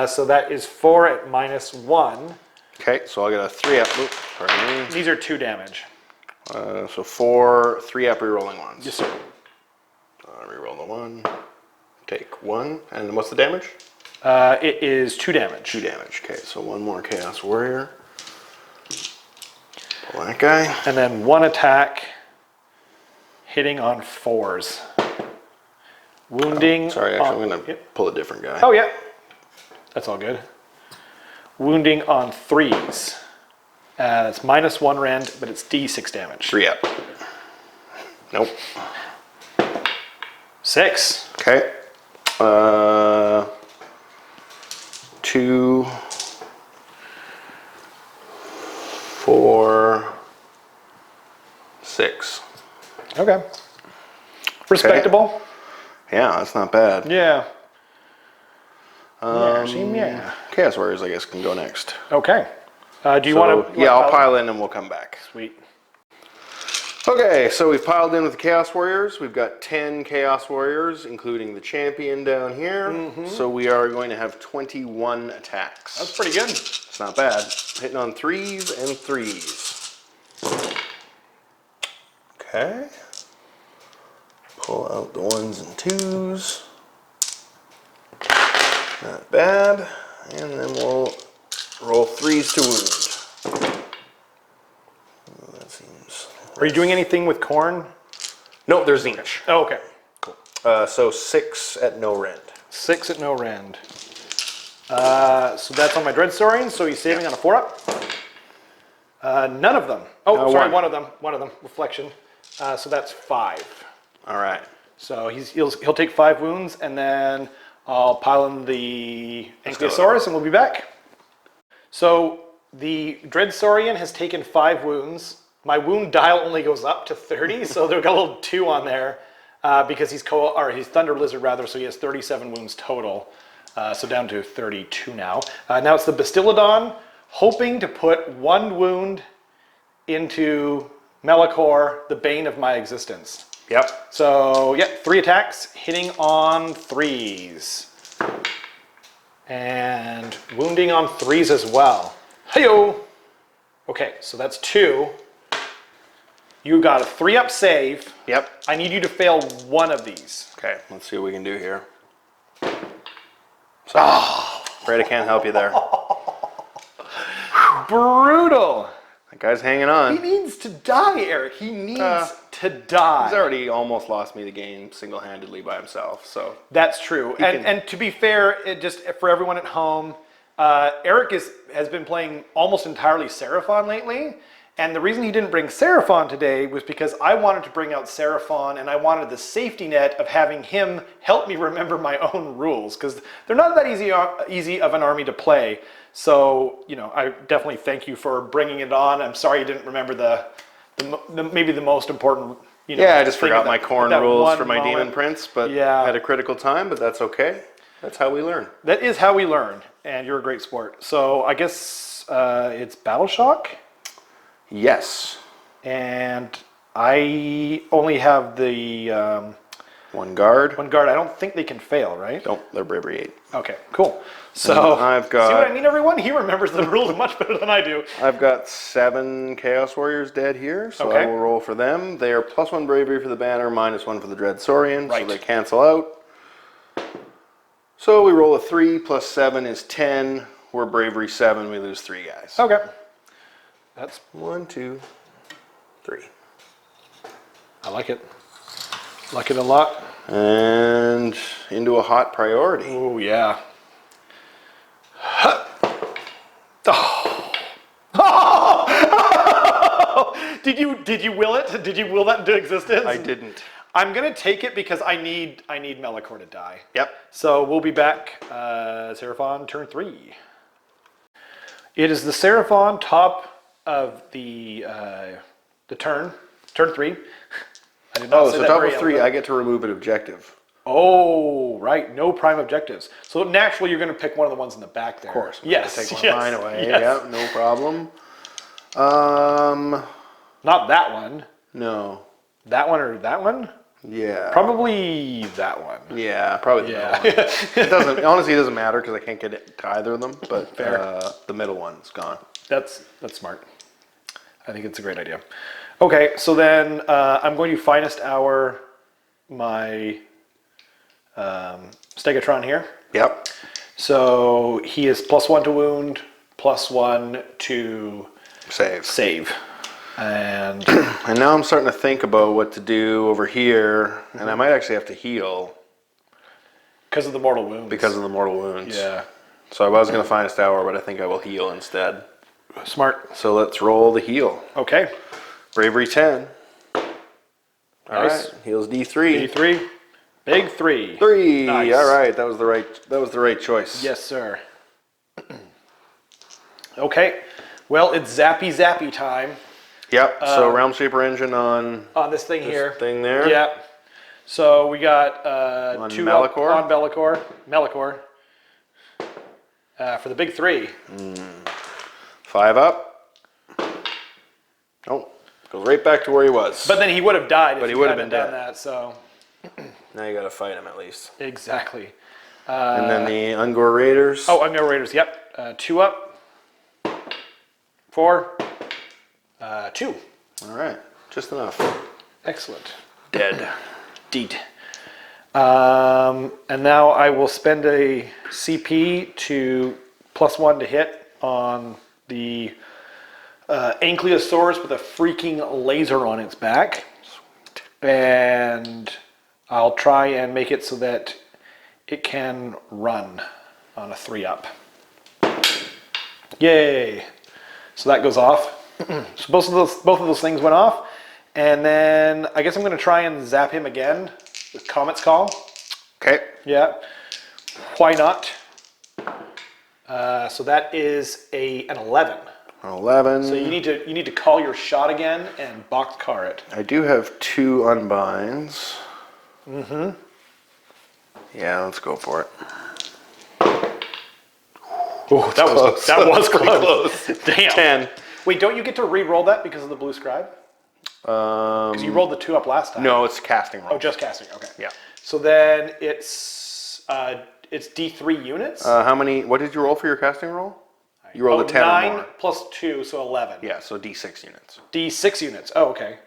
Speaker 3: So that is 4 at -1.
Speaker 4: Okay, so I'll get a 3 up. Oop, pardon me.
Speaker 3: These are 2 damage.
Speaker 4: So 4, 3 up rerolling ones.
Speaker 3: Yes, sir.
Speaker 4: Reroll the 1. Take 1. And what's the damage?
Speaker 3: It is 2 damage.
Speaker 4: 2 damage. Okay, so 1 more Chaos Warrior. Pull that guy.
Speaker 3: And then 1 attack, hitting on 4s. Wounding.
Speaker 4: Sorry, actually, I'm going to pull a different guy.
Speaker 3: Oh, yeah. That's all good. Wounding on 3s. That's -1 rend, but it's D6 damage.
Speaker 4: 3 up. Nope.
Speaker 3: 6.
Speaker 4: Okay. 2, 4, 6.
Speaker 3: Okay. Respectable.
Speaker 4: Yeah, that's not bad.
Speaker 3: Yeah. Yeah.
Speaker 4: Chaos Warriors, I guess, can go next.
Speaker 3: Okay. Do you want to?
Speaker 4: Yeah, I'll pile in and we'll come back.
Speaker 3: Sweet.
Speaker 4: Okay, so we've piled in with the Chaos Warriors. We've got 10 Chaos Warriors, including the champion down here. So we are going to have 21 attacks.
Speaker 3: That's pretty good.
Speaker 4: It's not bad. Hitting on 3s and 3s. Okay. Pull out the 1s and 2s. Not bad. And then we'll roll 3s to wound. Oh, that seems...
Speaker 3: Are you doing anything with corn?
Speaker 4: No, there's Zenith.
Speaker 3: Oh, okay. Cool.
Speaker 4: So 6 at no rend.
Speaker 3: 6 at no rend. So that's on my Dread Saurian, so he's saving on a 4-up. None of them. Oh, sorry, one of them. One of them. Reflection. So that's 5.
Speaker 4: All right.
Speaker 3: So he'll take 5 wounds, and then I'll pile in the Ankylosaurus, and we'll be back. So the Dread Saurian has taken 5 wounds. My wound dial only goes up to 30, so they've got a little 2 on there because he's Thunder Lizard rather, so he has 37 wounds total. So down to 32 now. Now it's the Bastillodon, hoping to put 1 wound into Melikor, the bane of my existence.
Speaker 4: Yep.
Speaker 3: So, 3 attacks, hitting on 3s. And wounding on 3s as well. Hey-yo! Okay, so that's 2. You got a 3-up save.
Speaker 4: Yep.
Speaker 3: I need you to fail 1 of these.
Speaker 4: Okay, let's see what we can do here. So, afraid I can't help you there.
Speaker 3: Brutal!
Speaker 4: That guy's hanging on.
Speaker 3: He needs to die, Eric. He needs to die.
Speaker 4: He's already almost lost me the game single-handedly by himself, so...
Speaker 3: That's true. And to be fair, just for everyone at home, Eric has been playing almost entirely Seraphon lately. And the reason he didn't bring Seraphon today was because I wanted to bring out Seraphon, and I wanted the safety net of having him help me remember my own rules, because they're not that easy of an army to play. So, you know, I definitely thank you for bringing it on. I'm sorry you didn't remember maybe the most important, you know.
Speaker 4: Yeah, I just forgot my corn rules for my
Speaker 3: moment.
Speaker 4: Demon Prince, but
Speaker 3: Yeah.
Speaker 4: at a critical time, but that's okay. That's how we learn.
Speaker 3: That is how we learn, and you're a great sport. So I guess it's Battle Shock?
Speaker 4: Yes.
Speaker 3: And I only have the...
Speaker 4: 1 guard.
Speaker 3: 1 guard. I don't think they can fail, right?
Speaker 4: Nope, they're bravery 8.
Speaker 3: Okay, cool. So,
Speaker 4: I've got...
Speaker 3: see what I mean, everyone? He remembers the rules much better than I do.
Speaker 4: I've got 7 Chaos Warriors dead here, so
Speaker 3: Okay.
Speaker 4: I will roll for them. They are +1 bravery for the banner, -1 for the Dread Saurian,
Speaker 3: Right.
Speaker 4: so they cancel out. So we roll a 3 + 7 is 10. We're bravery 7, we lose 3 guys.
Speaker 3: Okay. That's...
Speaker 4: 1, 2, 3.
Speaker 3: I like it. Like it a lot.
Speaker 4: And into a hot priority.
Speaker 3: Oh, yeah. Oh. Did you will it? Did you will that into existence?
Speaker 4: I didn't.
Speaker 3: I'm gonna take it because I need Melikor to die.
Speaker 4: Yep.
Speaker 3: So we'll be back. Seraphon Turn 3. It is the Seraphon top of the turn 3. I did not say
Speaker 4: so
Speaker 3: that
Speaker 4: top
Speaker 3: very
Speaker 4: of 3,
Speaker 3: eloquently.
Speaker 4: I get to remove an objective.
Speaker 3: Oh, right. No prime objectives. So naturally, you're going to pick one of the ones in the back there.
Speaker 4: Of course.
Speaker 3: Yes.
Speaker 4: Take one
Speaker 3: yes,
Speaker 4: of mine away.
Speaker 3: yes.
Speaker 4: Yep, no problem.
Speaker 3: Not that one.
Speaker 4: No.
Speaker 3: That one or that one?
Speaker 4: Yeah.
Speaker 3: Probably that one.
Speaker 4: Yeah, probably the
Speaker 3: Yeah.
Speaker 4: middle one. It doesn't matter because I can't get it to either of them, but
Speaker 3: Fair.
Speaker 4: the middle one's gone.
Speaker 3: That's smart. I think it's a great idea. Okay, so then I'm going to Finest Hour my Stegatron here.
Speaker 4: Yep.
Speaker 3: So he is +1 to wound, +1 to
Speaker 4: Save.
Speaker 3: And
Speaker 4: And now I'm starting to think about what to do over here, and I might actually have to heal
Speaker 3: because of the mortal wounds.
Speaker 4: because of the mortal wounds.
Speaker 3: Yeah.
Speaker 4: So I was going to Finest Hour, but I think I will heal instead.
Speaker 3: Smart.
Speaker 4: So let's roll the heal.
Speaker 3: Okay.
Speaker 4: Bravery 10. All
Speaker 3: Nice.
Speaker 4: right. Heals D3.
Speaker 3: D3. Big 3.
Speaker 4: 3.
Speaker 3: Nice.
Speaker 4: All right. That was the right choice.
Speaker 3: Yes, sir. Okay. Well, it's zappy time
Speaker 4: Yep. So Realm Shaper Engine on
Speaker 3: on this thing here.
Speaker 4: thing there.
Speaker 3: Yeah. So we got
Speaker 4: On
Speaker 3: 2
Speaker 4: Melikor?
Speaker 3: on Melikor. For the big 3.
Speaker 4: 5 up. Oh, Goes right back to where he was.
Speaker 3: But then he would have died
Speaker 4: But
Speaker 3: if
Speaker 4: he
Speaker 3: he
Speaker 4: would have
Speaker 3: hadn't
Speaker 4: been
Speaker 3: done
Speaker 4: dead.
Speaker 3: that, so...
Speaker 4: Now you got to fight him at least.
Speaker 3: Exactly.
Speaker 4: And then the Ungor Raiders.
Speaker 3: Oh, Ungor Raiders, yep. 2 up. 4. 2.
Speaker 4: All right. Just enough.
Speaker 3: Excellent.
Speaker 4: Dead.
Speaker 3: Deed. And now I will spend a CP to +1 to hit on the Ankylosaurus with a freaking laser on its back. And I'll try and make it so that it can run on a 3 up. Yay! So that goes off. So both of those things went off. And then I guess I'm going to try and zap him again with Comet's Call.
Speaker 4: Okay.
Speaker 3: Yeah. Why not? So that is an 11.
Speaker 4: 11.
Speaker 3: So you need to call your shot again and boxcar it.
Speaker 4: I do have 2 unbinds. Mm-hmm. Yeah, let's go for it.
Speaker 3: Oh, that was
Speaker 4: pretty
Speaker 3: close.
Speaker 4: close.
Speaker 3: Damn.
Speaker 4: 10.
Speaker 3: Wait, don't you get to re-roll that because of the blue scribe? Because you rolled the 2 up last time.
Speaker 4: No, it's casting roll.
Speaker 3: Oh, just casting. Okay.
Speaker 4: Yeah.
Speaker 3: So then it's D3 units.
Speaker 4: How many? What did you roll for your casting roll? You rolled a 10 or
Speaker 3: 9
Speaker 4: more.
Speaker 3: plus 2, so 11.
Speaker 4: Yeah, so D6 units.
Speaker 3: D6 units. Oh, okay.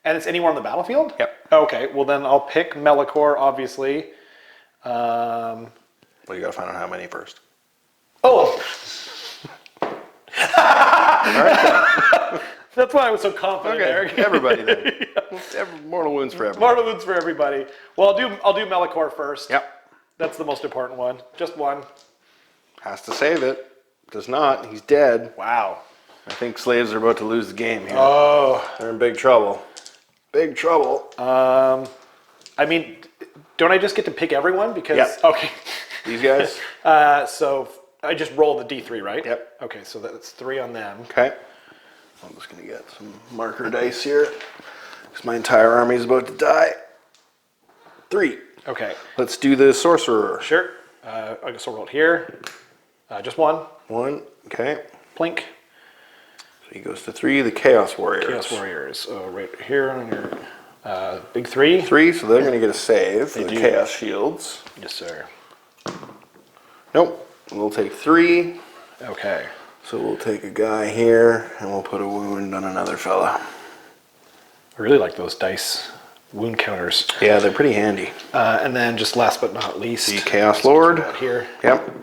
Speaker 3: And it's anywhere on the battlefield?
Speaker 4: Yep.
Speaker 3: Okay, well then I'll pick Melicor, obviously.
Speaker 4: Well, you gotta find out how many first.
Speaker 3: Oh!
Speaker 4: All right.
Speaker 3: That's why I was so confident there.
Speaker 4: Okay, everybody then. Mortal wounds for everybody.
Speaker 3: Mortal wounds for everybody. Well, I'll do Melicor first.
Speaker 4: Yep.
Speaker 3: That's the most important one. Just one.
Speaker 4: Has to save it. Does not. He's dead.
Speaker 3: Wow.
Speaker 4: I think slaves are about to lose the game here.
Speaker 3: Oh.
Speaker 4: They're in big trouble. Big trouble.
Speaker 3: I mean, don't I just get to pick everyone? Because
Speaker 4: Yep.
Speaker 3: Okay.
Speaker 4: These guys?
Speaker 3: So I just roll the D3, right?
Speaker 4: Yep.
Speaker 3: Okay, so that's 3 on them.
Speaker 4: Okay. I'm just going to get some marker dice here. Because my entire army is about to die. 3.
Speaker 3: Okay.
Speaker 4: Let's do the sorcerer.
Speaker 3: Sure. I guess I'll roll it here. Just 1.
Speaker 4: 1. Okay.
Speaker 3: Plink.
Speaker 4: So he goes to 3. The Chaos Warriors.
Speaker 3: Chaos Warriors. Right here on your big 3.
Speaker 4: 3, so they're going to get a save for the
Speaker 3: do.
Speaker 4: Chaos Shields.
Speaker 3: Yes, sir.
Speaker 4: Nope. We'll take 3.
Speaker 3: Okay.
Speaker 4: So we'll take a guy here, and we'll put a wound on another fella.
Speaker 3: I really like those dice wound counters.
Speaker 4: Yeah, they're pretty handy.
Speaker 3: And then just last but not least,
Speaker 4: The Chaos Lord.
Speaker 3: out here.
Speaker 4: Yep.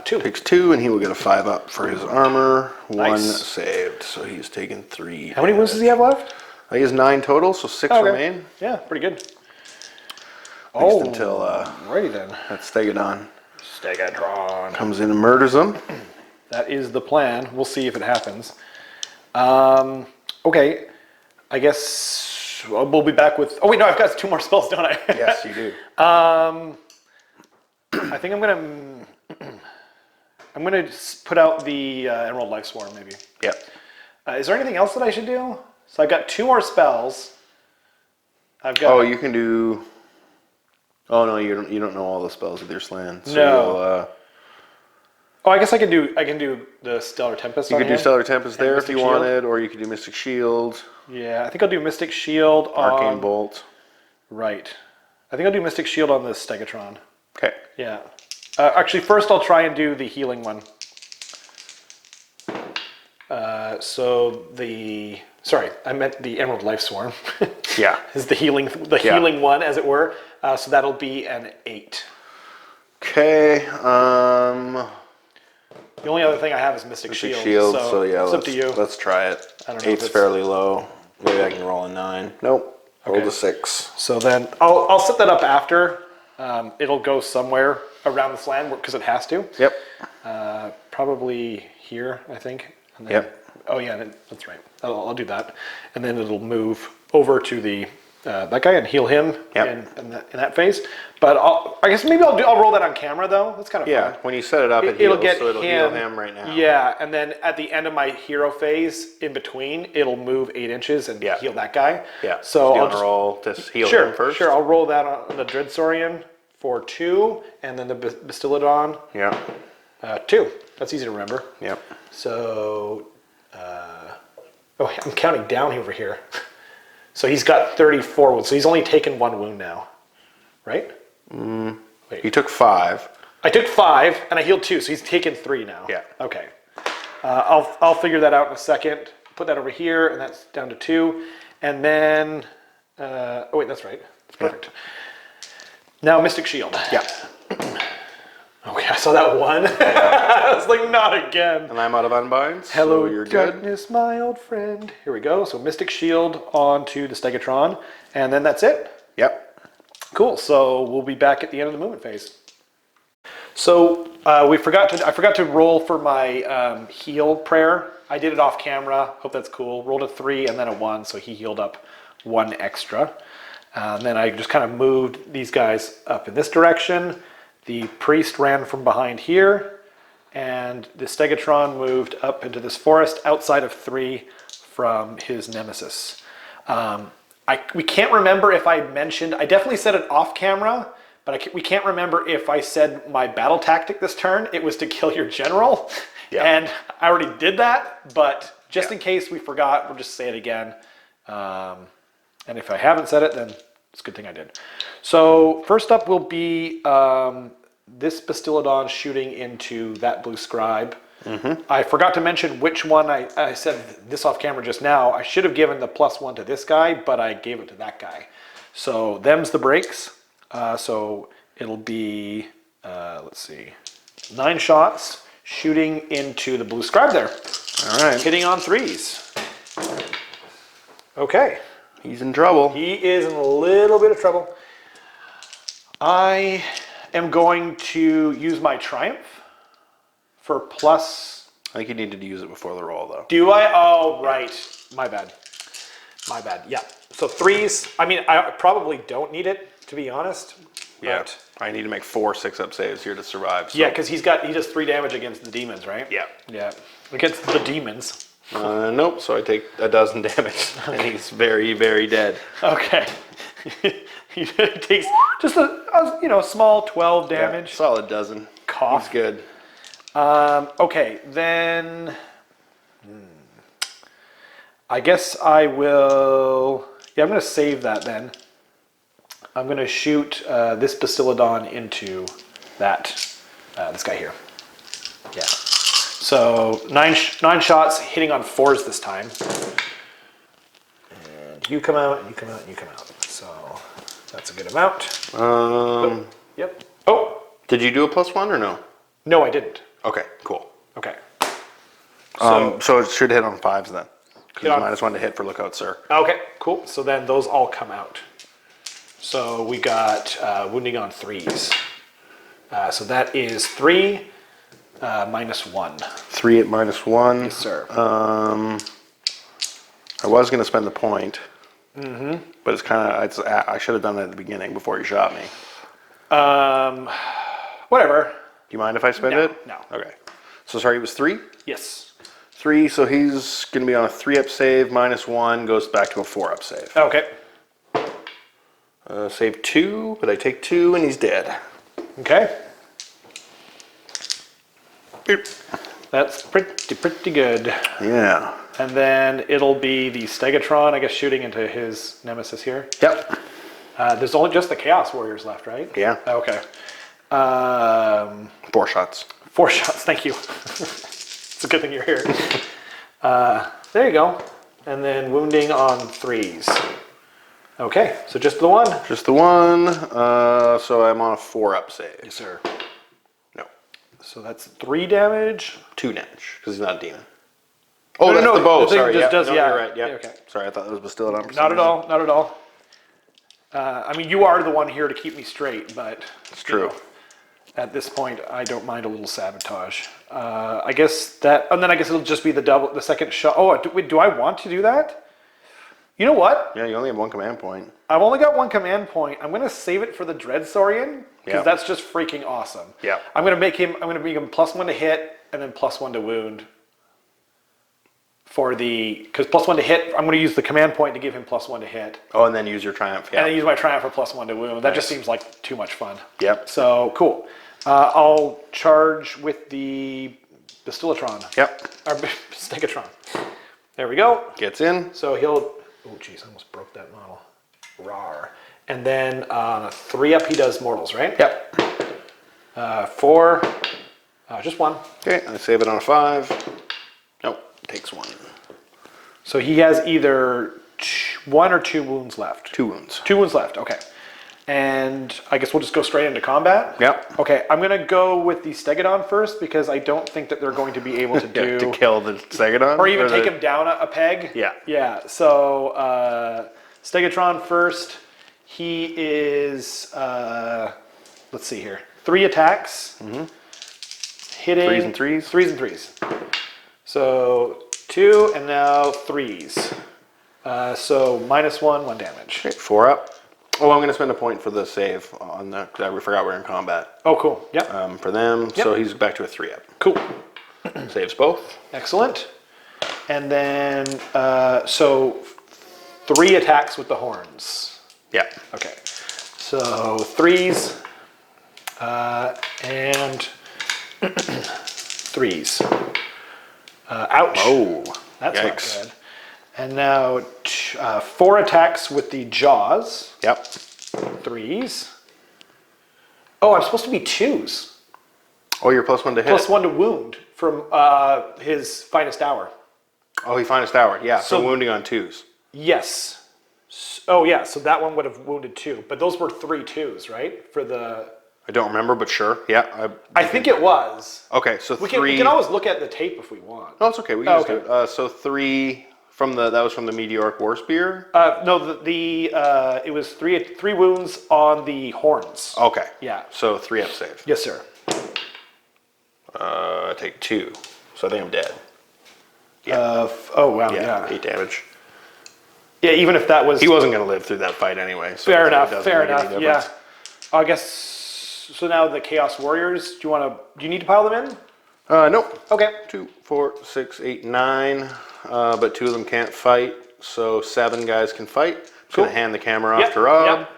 Speaker 3: 2.
Speaker 4: Takes 2, and he will get a 5 up for his armor. 1
Speaker 3: Nice.
Speaker 4: saved, so he's taken 3.
Speaker 3: How many wounds does he have left?
Speaker 4: He has 9 total, so 6
Speaker 3: Okay.
Speaker 4: remain.
Speaker 3: Yeah, pretty good.
Speaker 4: At least until
Speaker 3: righty then.
Speaker 4: that Stegodon
Speaker 3: Stegatron.
Speaker 4: comes in and murders him.
Speaker 3: That is the plan. We'll see if it happens. Okay. I guess we'll be back with... Oh, wait, no, I've got 2 more spells, don't I?
Speaker 4: Yes, you do.
Speaker 3: I think I'm gonna put out the Emerald Life Swarm, maybe.
Speaker 4: Yep.
Speaker 3: Is there anything else that I should do? So I've got 2 more spells. I've got...
Speaker 4: Oh, you can do... Oh, no, you don't know all the spells with your slan. So
Speaker 3: No. Oh, I guess I can do the Stellar Tempest.
Speaker 4: you
Speaker 3: on
Speaker 4: could do
Speaker 3: him.
Speaker 4: Stellar Tempest there if
Speaker 3: Mystic
Speaker 4: you
Speaker 3: Shield.
Speaker 4: wanted, or you could do Mystic Shield,
Speaker 3: Yeah, I think I'll do Mystic Shield
Speaker 4: Arcane
Speaker 3: on...
Speaker 4: Bolt.
Speaker 3: Right. I think I'll do Mystic Shield on the Stegatron.
Speaker 4: Okay.
Speaker 3: Yeah. Actually, first I'll try and do the healing one. Sorry, I meant the Emerald Life Swarm.
Speaker 4: Yeah.
Speaker 3: Is the healing one, as it were. So that'll be an 8.
Speaker 4: Okay.
Speaker 3: The only other thing I have is Mystic
Speaker 4: Mystic
Speaker 3: Shield.
Speaker 4: Shield. So yeah,
Speaker 3: it's up to you.
Speaker 4: let's try it.
Speaker 3: I don't know if
Speaker 4: 8's
Speaker 3: it's-
Speaker 4: fairly low. Maybe I can roll a 9. Nope. Roll
Speaker 3: Okay.
Speaker 4: the 6.
Speaker 3: So then I'll set that up after. It'll go somewhere around the slan because it has to.
Speaker 4: Yep.
Speaker 3: Probably here, I think. And then,
Speaker 4: Yep.
Speaker 3: Oh yeah, that's right. I'll do that, and then it'll move over to the that guy and heal him
Speaker 4: Yep.
Speaker 3: in that phase. But I guess maybe I'll roll that on camera though. That's kind of
Speaker 4: Yeah.
Speaker 3: fun.
Speaker 4: When you set it up, it
Speaker 3: It'll
Speaker 4: heals,
Speaker 3: get
Speaker 4: so it'll heal him right now.
Speaker 3: Yeah, and then at the end of my hero phase, in between, it'll move 8 inches and
Speaker 4: Yeah.
Speaker 3: heal that guy.
Speaker 4: Yeah.
Speaker 3: So
Speaker 4: you
Speaker 3: I'll
Speaker 4: want to
Speaker 3: just
Speaker 4: roll to heal
Speaker 3: sure
Speaker 4: him first.
Speaker 3: I'll roll that on the Dread Saurian for 2, and then the Bastillodon
Speaker 4: Yeah.
Speaker 3: 2. That's easy to remember.
Speaker 4: Yep.
Speaker 3: So Oh, I'm counting down over here. So he's got 34 wounds. So he's only taken 1 wound now, right? Wait.
Speaker 4: He took 5.
Speaker 3: I took 5 and I healed 2, so he's taken 3 now.
Speaker 4: Yeah.
Speaker 3: Okay. I'll figure that out in a second. Put that over here, and that's down to 2. And then, oh wait, that's right. That's perfect. Now Mystic Shield.
Speaker 4: Yeah.
Speaker 3: Okay, I saw that 1. I was like, not again.
Speaker 4: And I'm out of unbinds.
Speaker 3: Hello,
Speaker 4: so you're good.
Speaker 3: darkness, my old friend. Here we go. So Mystic Shield onto the Stegatron, and then that's it.
Speaker 4: Yep.
Speaker 3: Cool. So we'll be back at the end of the movement phase. So I forgot to roll for my heal prayer. I did it off camera. Hope that's cool. Rolled a 3 and then a 1, so he healed up 1 extra. And then I just kind of moved these guys up in this direction. The priest ran from behind here, and the Stegatron moved up into this forest outside of 3 from his nemesis. We can't remember if I mentioned, I definitely said it off camera, but we can't remember if I said my battle tactic this turn. It was to kill your general, and I already did that, but just in case we forgot, we'll just say it again. And if I haven't said it, then it's a good thing I did. So first up will be this Bastiladon shooting into that blue scribe. I forgot to mention which one. I said this off camera just now. I should have given the +1 to this guy, but I gave it to that guy. So them's the breaks. So it'll be, let's see, 9 shots shooting into the blue scribe there.
Speaker 4: All right.
Speaker 3: Hitting on 3s. Okay.
Speaker 4: He's in trouble.
Speaker 3: He is in a little bit of trouble. I am going to use my Triumph for plus.
Speaker 4: I think you needed to use it before the roll, though.
Speaker 3: Do I? Oh, right. My bad. My bad. Yeah. So 3s. I mean, I probably don't need it, to be honest.
Speaker 4: Yeah.
Speaker 3: But
Speaker 4: I need to make 4 6-up saves here to survive. So.
Speaker 3: yeah, because he does 3 damage against the demons, right?
Speaker 4: Yeah.
Speaker 3: Yeah. Against the demons.
Speaker 4: Nope. So I take 12 damage, and he's very, very dead.
Speaker 3: Okay. He takes just a small 12 damage.
Speaker 4: Yeah, solid dozen.
Speaker 3: Cough.
Speaker 4: He's good.
Speaker 3: Okay, then I guess I will. Yeah, I'm going to save that then. I'm going to shoot this Bastiladon into that this guy here. Yeah. So 9 shots, hitting on 4s this time. And you come out, and you come out, and you come out. So that's a good amount. Yep. Oh.
Speaker 4: Did you do a +1 or no?
Speaker 3: No, I didn't.
Speaker 4: Okay. Cool.
Speaker 3: Okay.
Speaker 4: So it should hit on 5s then.
Speaker 3: Hit on-
Speaker 4: -1 to hit for lookout, sir.
Speaker 3: Okay, cool. So then those all come out. So we got wounding on 3s. So that is 3 -1.
Speaker 4: 3 at -1.
Speaker 3: Yes, sir.
Speaker 4: I was going to spend the point. But it's kind of, I should have done that at the beginning before you shot me.
Speaker 3: Whatever.
Speaker 4: Do you mind if I spend
Speaker 3: No,
Speaker 4: it?
Speaker 3: no.
Speaker 4: Okay. So sorry, it was 3?
Speaker 3: Yes.
Speaker 4: 3, so he's going to be on a 3-up save, -1, goes back to a 4-up save.
Speaker 3: Okay.
Speaker 4: Save 2, but I take 2 and he's dead.
Speaker 3: Okay.
Speaker 4: Beep.
Speaker 3: That's pretty good.
Speaker 4: Yeah.
Speaker 3: And then it'll be the Stegatron, I guess, shooting into his nemesis here.
Speaker 4: Yep.
Speaker 3: There's only just the Chaos Warriors left, right?
Speaker 4: Yeah.
Speaker 3: Okay.
Speaker 4: 4 shots.
Speaker 3: 4 shots, thank you. It's a good thing you're here. There you go. And then wounding on 3s. Okay, so just the 1.
Speaker 4: Just the 1. So I'm on a 4-up save.
Speaker 3: Yes, sir.
Speaker 4: No.
Speaker 3: So that's 3 damage.
Speaker 4: 2 damage, because he's not a demon. Oh,
Speaker 3: No,
Speaker 4: that's
Speaker 3: no,
Speaker 4: the bow.
Speaker 3: the thing
Speaker 4: Sorry,
Speaker 3: just
Speaker 4: yeah.
Speaker 3: does-
Speaker 4: No,
Speaker 3: yeah.
Speaker 4: You're right. Yeah.
Speaker 3: Okay.
Speaker 4: Sorry, I thought that was still on.
Speaker 3: Not at all, not at all. I mean, you are the one here to keep me straight, but...
Speaker 4: It's true.
Speaker 3: At this point, I don't mind a little sabotage. I guess that... And then I guess it'll just be the second shot. Oh, do I want to do that? You know what?
Speaker 4: Yeah, you only have 1 command point.
Speaker 3: I've only got 1 command point. I'm going to save it for the Dread Saurian, because
Speaker 4: Yeah.
Speaker 3: that's just freaking awesome.
Speaker 4: Yeah.
Speaker 3: I'm going to make him +1 to hit, and then +1 to wound. Because +1 to hit, I'm going to use the command point to give him +1 to hit.
Speaker 4: Oh, and then use your triumph. Yeah.
Speaker 3: And then use my Triumph for +1 to wound. That just
Speaker 4: Nice.
Speaker 3: seems like too much fun.
Speaker 4: Yep.
Speaker 3: So, cool. I'll charge with the Bastilatron.
Speaker 4: Yep.
Speaker 3: Or Stegatron. There we go.
Speaker 4: Gets in.
Speaker 3: So he'll, oh geez, I almost broke that model. Rawr. And then on a 3-up, he does mortals, right?
Speaker 4: Yep.
Speaker 3: 4, just 1.
Speaker 4: Okay, I save it on a 5. Nope, takes 1.
Speaker 3: So he has either 1 or 2 wounds left.
Speaker 4: 2 wounds.
Speaker 3: 2 wounds left, okay. And I guess we'll just go straight into combat?
Speaker 4: Yep.
Speaker 3: Okay, I'm going to go with the Stegodon first because I don't think that they're going to be able to do...
Speaker 4: to kill the Stegodon?
Speaker 3: Or even take him down a peg.
Speaker 4: Yeah.
Speaker 3: Yeah, so Stegatron first. He is, let's see here, 3 attacks. Hitting...
Speaker 4: 3s and 3s?
Speaker 3: 3s and 3s. So 2 and now 3s. So -1, 1 damage.
Speaker 4: Okay, 4 up. Oh, I'm going to spend a point for the save on that because I forgot we're in combat.
Speaker 3: Oh, cool. Yep.
Speaker 4: For them,
Speaker 3: Yep.
Speaker 4: so he's back to a 3 up.
Speaker 3: Cool.
Speaker 4: Saves both.
Speaker 3: Excellent. And then, so 3 attacks with the horns.
Speaker 4: Yeah.
Speaker 3: Okay. So 3s and 3s. Ouch.
Speaker 4: Oh,
Speaker 3: That's
Speaker 4: yikes.
Speaker 3: not good. And now 4 attacks with the jaws.
Speaker 4: Yep.
Speaker 3: 3s. Oh, I'm supposed to be 2s.
Speaker 4: Oh, you're +1 to hit.
Speaker 3: +1 to wound from his finest hour.
Speaker 4: Oh, he finest hour. Yeah, so
Speaker 3: So-
Speaker 4: wounding on 2s.
Speaker 3: Yes. Oh, yeah. So that one would have wounded 2, but those were 3 2s, right? For the.
Speaker 4: I don't remember, but sure. Yeah.
Speaker 3: I think it was.
Speaker 4: Okay, so
Speaker 3: We
Speaker 4: 3.
Speaker 3: can always look at the tape if we want.
Speaker 4: No, it's okay. We can just
Speaker 3: Okay.
Speaker 4: do it. So 3 from that was from the Meteoric War Spear.
Speaker 3: No, it was three wounds on the horns.
Speaker 4: Okay.
Speaker 3: Yeah.
Speaker 4: So 3 up save.
Speaker 3: Yes, sir.
Speaker 4: I take 2. So I think I'm dead.
Speaker 3: Oh wow. Yeah.
Speaker 4: 8 damage.
Speaker 3: Yeah. Even if that was.
Speaker 4: He wasn't going to live through that fight anyway. So
Speaker 3: Fair
Speaker 4: it
Speaker 3: enough.
Speaker 4: doesn't
Speaker 3: Fair
Speaker 4: make any
Speaker 3: enough. Yeah.
Speaker 4: difference.
Speaker 3: I guess. So now the Chaos Warriors. Do you need to pile them in?
Speaker 4: Nope.
Speaker 3: Okay.
Speaker 4: 2, 4, 6, 8, 9. But 2 of them can't fight. So 7 guys can fight. Just
Speaker 3: Cool.
Speaker 4: going to hand the camera off
Speaker 3: Yep,
Speaker 4: to Rob.
Speaker 3: yep.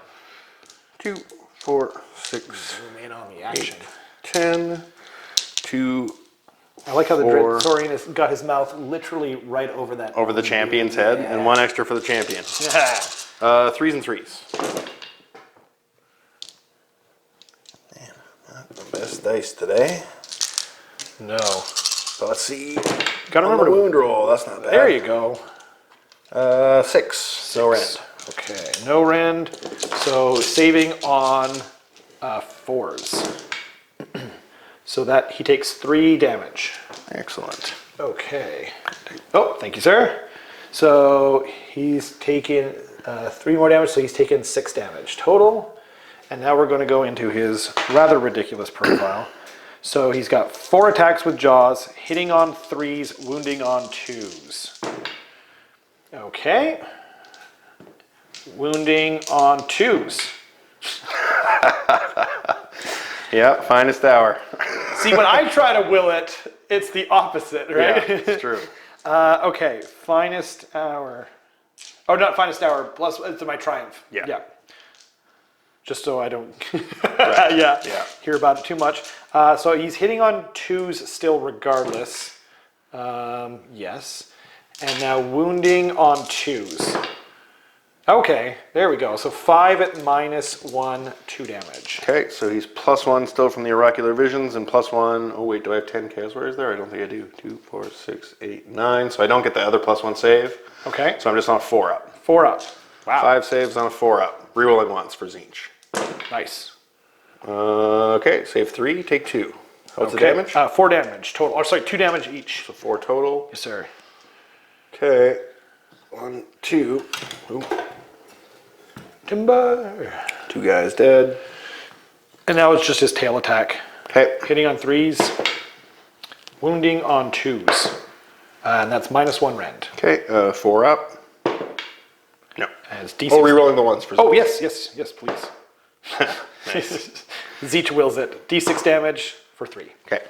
Speaker 4: 2, 4, 6,
Speaker 3: Zoom in on the action.
Speaker 4: 10. 2
Speaker 3: I like how the
Speaker 4: 4.
Speaker 3: Saurian has got his mouth literally right over that.
Speaker 4: over the champion's head, and 1 extra for the champion.
Speaker 3: Yeah.
Speaker 4: 3s and 3s. Man, not the best dice today.
Speaker 3: No.
Speaker 4: But let's see.
Speaker 3: Gotta remember to.
Speaker 4: wound roll. That's not bad.
Speaker 3: There you go.
Speaker 4: 6. No rend.
Speaker 3: Okay, no rend. So saving on 4s. So that he takes 3 damage.
Speaker 4: Excellent.
Speaker 3: Okay. Oh, thank you, sir. So he's taken 3 more damage, so he's taken 6 damage total. And now we're going to go into his rather ridiculous profile. So he's got 4 attacks with jaws, hitting on 3s, wounding on 2s. Okay. Wounding on 2s.
Speaker 4: Yeah, finest hour.
Speaker 3: See, when I try to will it, it's the opposite, right?
Speaker 4: Yeah, it's true.
Speaker 3: Okay, finest hour. Oh, not finest hour, plus it's my triumph.
Speaker 4: Yeah.
Speaker 3: Yeah. Just so I don't yeah, hear about it too much. So he's hitting on 2s still regardless. Yes. And now wounding on 2s. Okay, there we go. So 5 at -1, 2 damage.
Speaker 4: Okay, so he's +1 still from the oracular visions, and +1. Oh wait, do I have 10 chaos warriors there? I don't think I do. 2, 4, 6, 8, 9. So I don't get the other +1 save.
Speaker 3: Okay.
Speaker 4: So I'm just on a 4 up.
Speaker 3: 4 up. Wow.
Speaker 4: 5 saves on a 4 up. Rerolling once for Zinch.
Speaker 3: Nice.
Speaker 4: Okay, save 3, take 2. What's the
Speaker 3: Okay.
Speaker 4: damage?
Speaker 3: 4 damage total. Or sorry, 2 damage each.
Speaker 4: So 4 total.
Speaker 3: Yes, sir.
Speaker 4: Okay. 1, 2. Ooh,
Speaker 3: Timber.
Speaker 4: 2 guys dead.
Speaker 3: And now it's just his tail attack.
Speaker 4: Okay.
Speaker 3: Hitting on 3s, wounding on 2s. And that's -1 rend.
Speaker 4: Okay, 4 up. No.
Speaker 3: And it's D6.
Speaker 4: Oh, rerolling the ones for
Speaker 3: Oh, yes, please. Zeech wills it. D6 damage for 3.
Speaker 4: Okay.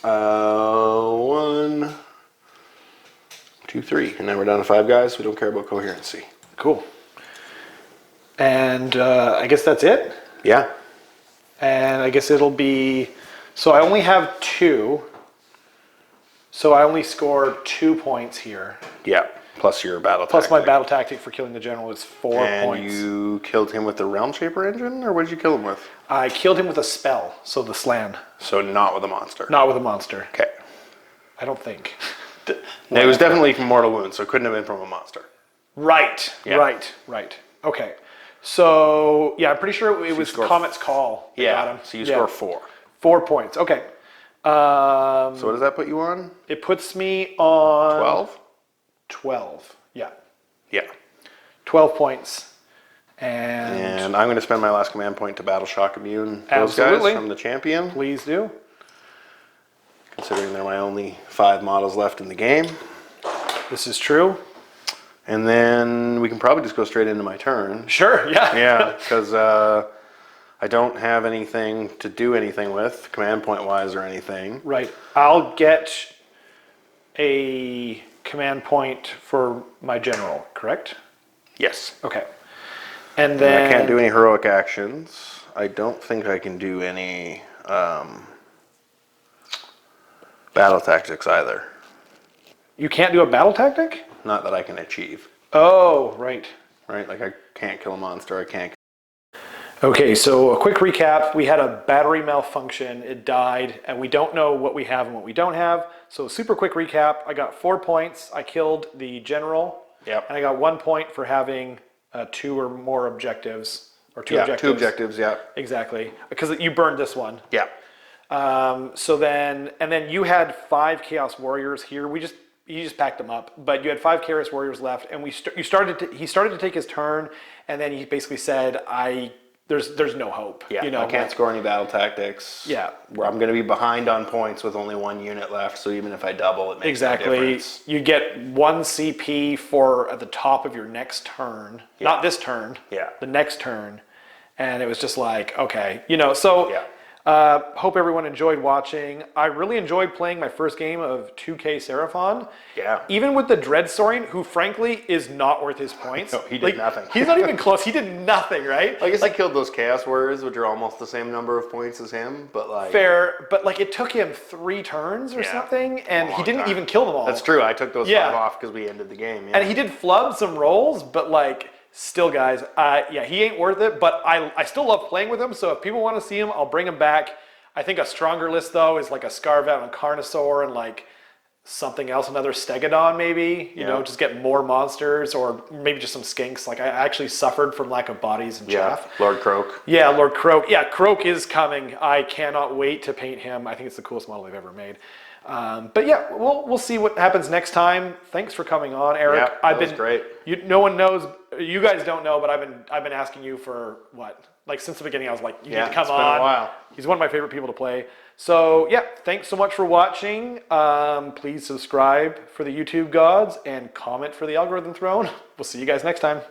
Speaker 4: 1, 2, 3. And now we're down to 5 guys. We don't care about coherency.
Speaker 3: Cool. And I guess that's it.
Speaker 4: Yeah.
Speaker 3: And I guess it'll be... So I only have 2. So I only scored 2 points here.
Speaker 4: Yeah, plus your battle
Speaker 3: Plus
Speaker 4: tactic.
Speaker 3: my battle tactic for killing the general is 4
Speaker 4: and
Speaker 3: points.
Speaker 4: you killed him with the Realm Shaper engine, or what did you kill him with?
Speaker 3: I killed him with a spell, so the slan.
Speaker 4: So not with a monster.
Speaker 3: Not with a monster.
Speaker 4: Okay.
Speaker 3: I don't think.
Speaker 4: It was definitely from mortal wounds, so it couldn't have been from a monster.
Speaker 3: Right,
Speaker 4: Yeah.
Speaker 3: right. Okay. So, yeah, I'm pretty sure it was
Speaker 4: score
Speaker 3: Comet's Call. that got him.
Speaker 4: So you score 4.
Speaker 3: 4 points. Okay.
Speaker 4: So what does that put you on?
Speaker 3: It puts me on
Speaker 4: 12?
Speaker 3: 12. Yeah.
Speaker 4: Yeah.
Speaker 3: 12 points. And
Speaker 4: And I'm going to spend my last command point to Battle Shock Immune those
Speaker 3: Absolutely.
Speaker 4: guys from the champion,
Speaker 3: please do.
Speaker 4: considering they're my only 5 models left in the game.
Speaker 3: This is true.
Speaker 4: And then we can probably just go straight into my turn.
Speaker 3: Sure, yeah.
Speaker 4: Yeah, because I don't have anything to do anything with, command point wise or anything.
Speaker 3: Right. I'll get a command point for my general, correct?
Speaker 4: Yes.
Speaker 3: Okay. And then
Speaker 4: I can't do any heroic actions. I don't think I can do any battle tactics either.
Speaker 3: You can't do a battle tactic?
Speaker 4: Not that I can achieve.
Speaker 3: Oh, right.
Speaker 4: Right? Like I can't kill a monster. I can't.
Speaker 3: Okay, so a quick recap. We had a battery malfunction. It died, and we don't know what we have and what we don't have. So super quick recap. I got 4 points. I killed the general.
Speaker 4: Yep.
Speaker 3: And I got 1 point for having 2 or more objectives. Or two objectives.
Speaker 4: 2 objectives, yeah.
Speaker 3: Exactly. Because you burned this one.
Speaker 4: Yeah.
Speaker 3: So then, and then you had 5 Chaos Warriors here. You just packed them up, but you had 5 Chaos Warriors left, and he started to take his turn, and then he basically said, there's no hope.
Speaker 4: Yeah,
Speaker 3: You know,
Speaker 4: I can't score any battle tactics.
Speaker 3: Yeah.
Speaker 4: Where I'm going to be behind on points with only 1 unit left, so even if I double, it makes no
Speaker 3: Exactly.
Speaker 4: difference.
Speaker 3: You get 1 CP for at the top of your next turn.
Speaker 4: Yeah.
Speaker 3: Not this turn.
Speaker 4: Yeah.
Speaker 3: The next turn. And it was just like, okay. You know, so
Speaker 4: Yeah.
Speaker 3: hope everyone enjoyed watching. I really enjoyed playing my first game of 2K Seraphon.
Speaker 4: Yeah.
Speaker 3: Even with the Dread Saurian, who frankly is not worth his points.
Speaker 4: No, he did nothing.
Speaker 3: He's not even close. He did nothing, right?
Speaker 4: I guess I killed those Chaos Warriors, which are almost the same number of points as him, but like...
Speaker 3: Fair, but like it took him 3 turns or
Speaker 4: Yeah.
Speaker 3: something, and he
Speaker 4: Long
Speaker 3: didn't
Speaker 4: time.
Speaker 3: even kill them all.
Speaker 4: That's true. I took those
Speaker 3: Yeah.
Speaker 4: 5 off because we ended the game. Yeah.
Speaker 3: And he did flub some rolls, but like, still guys, yeah, he ain't worth it, but I still love playing with him, so if people want to see him, I'll bring him back. I think a stronger list though is like a Scarvat and Carnosaur and like something else, another Stegodon maybe, you know, just get more monsters, or maybe just some skinks. Like I actually suffered from lack of bodies and chaff.
Speaker 4: Lord Croak.
Speaker 3: Yeah, Lord Croak. Yeah, Croak is coming. I cannot wait to paint him. I think it's the coolest model they've ever made. But yeah, we'll see what happens next time. Thanks for coming on, Eric.
Speaker 4: Yeah, that was great.
Speaker 3: No one knows. You guys don't know, but I've been asking you for what? Like since the beginning, I was like, you need to come
Speaker 4: it's
Speaker 3: on.
Speaker 4: been a while.
Speaker 3: He's one of my favorite people to play. So yeah, thanks so much for watching. Please subscribe for the YouTube gods and comment for the Algorithm Throne. We'll see you guys next time.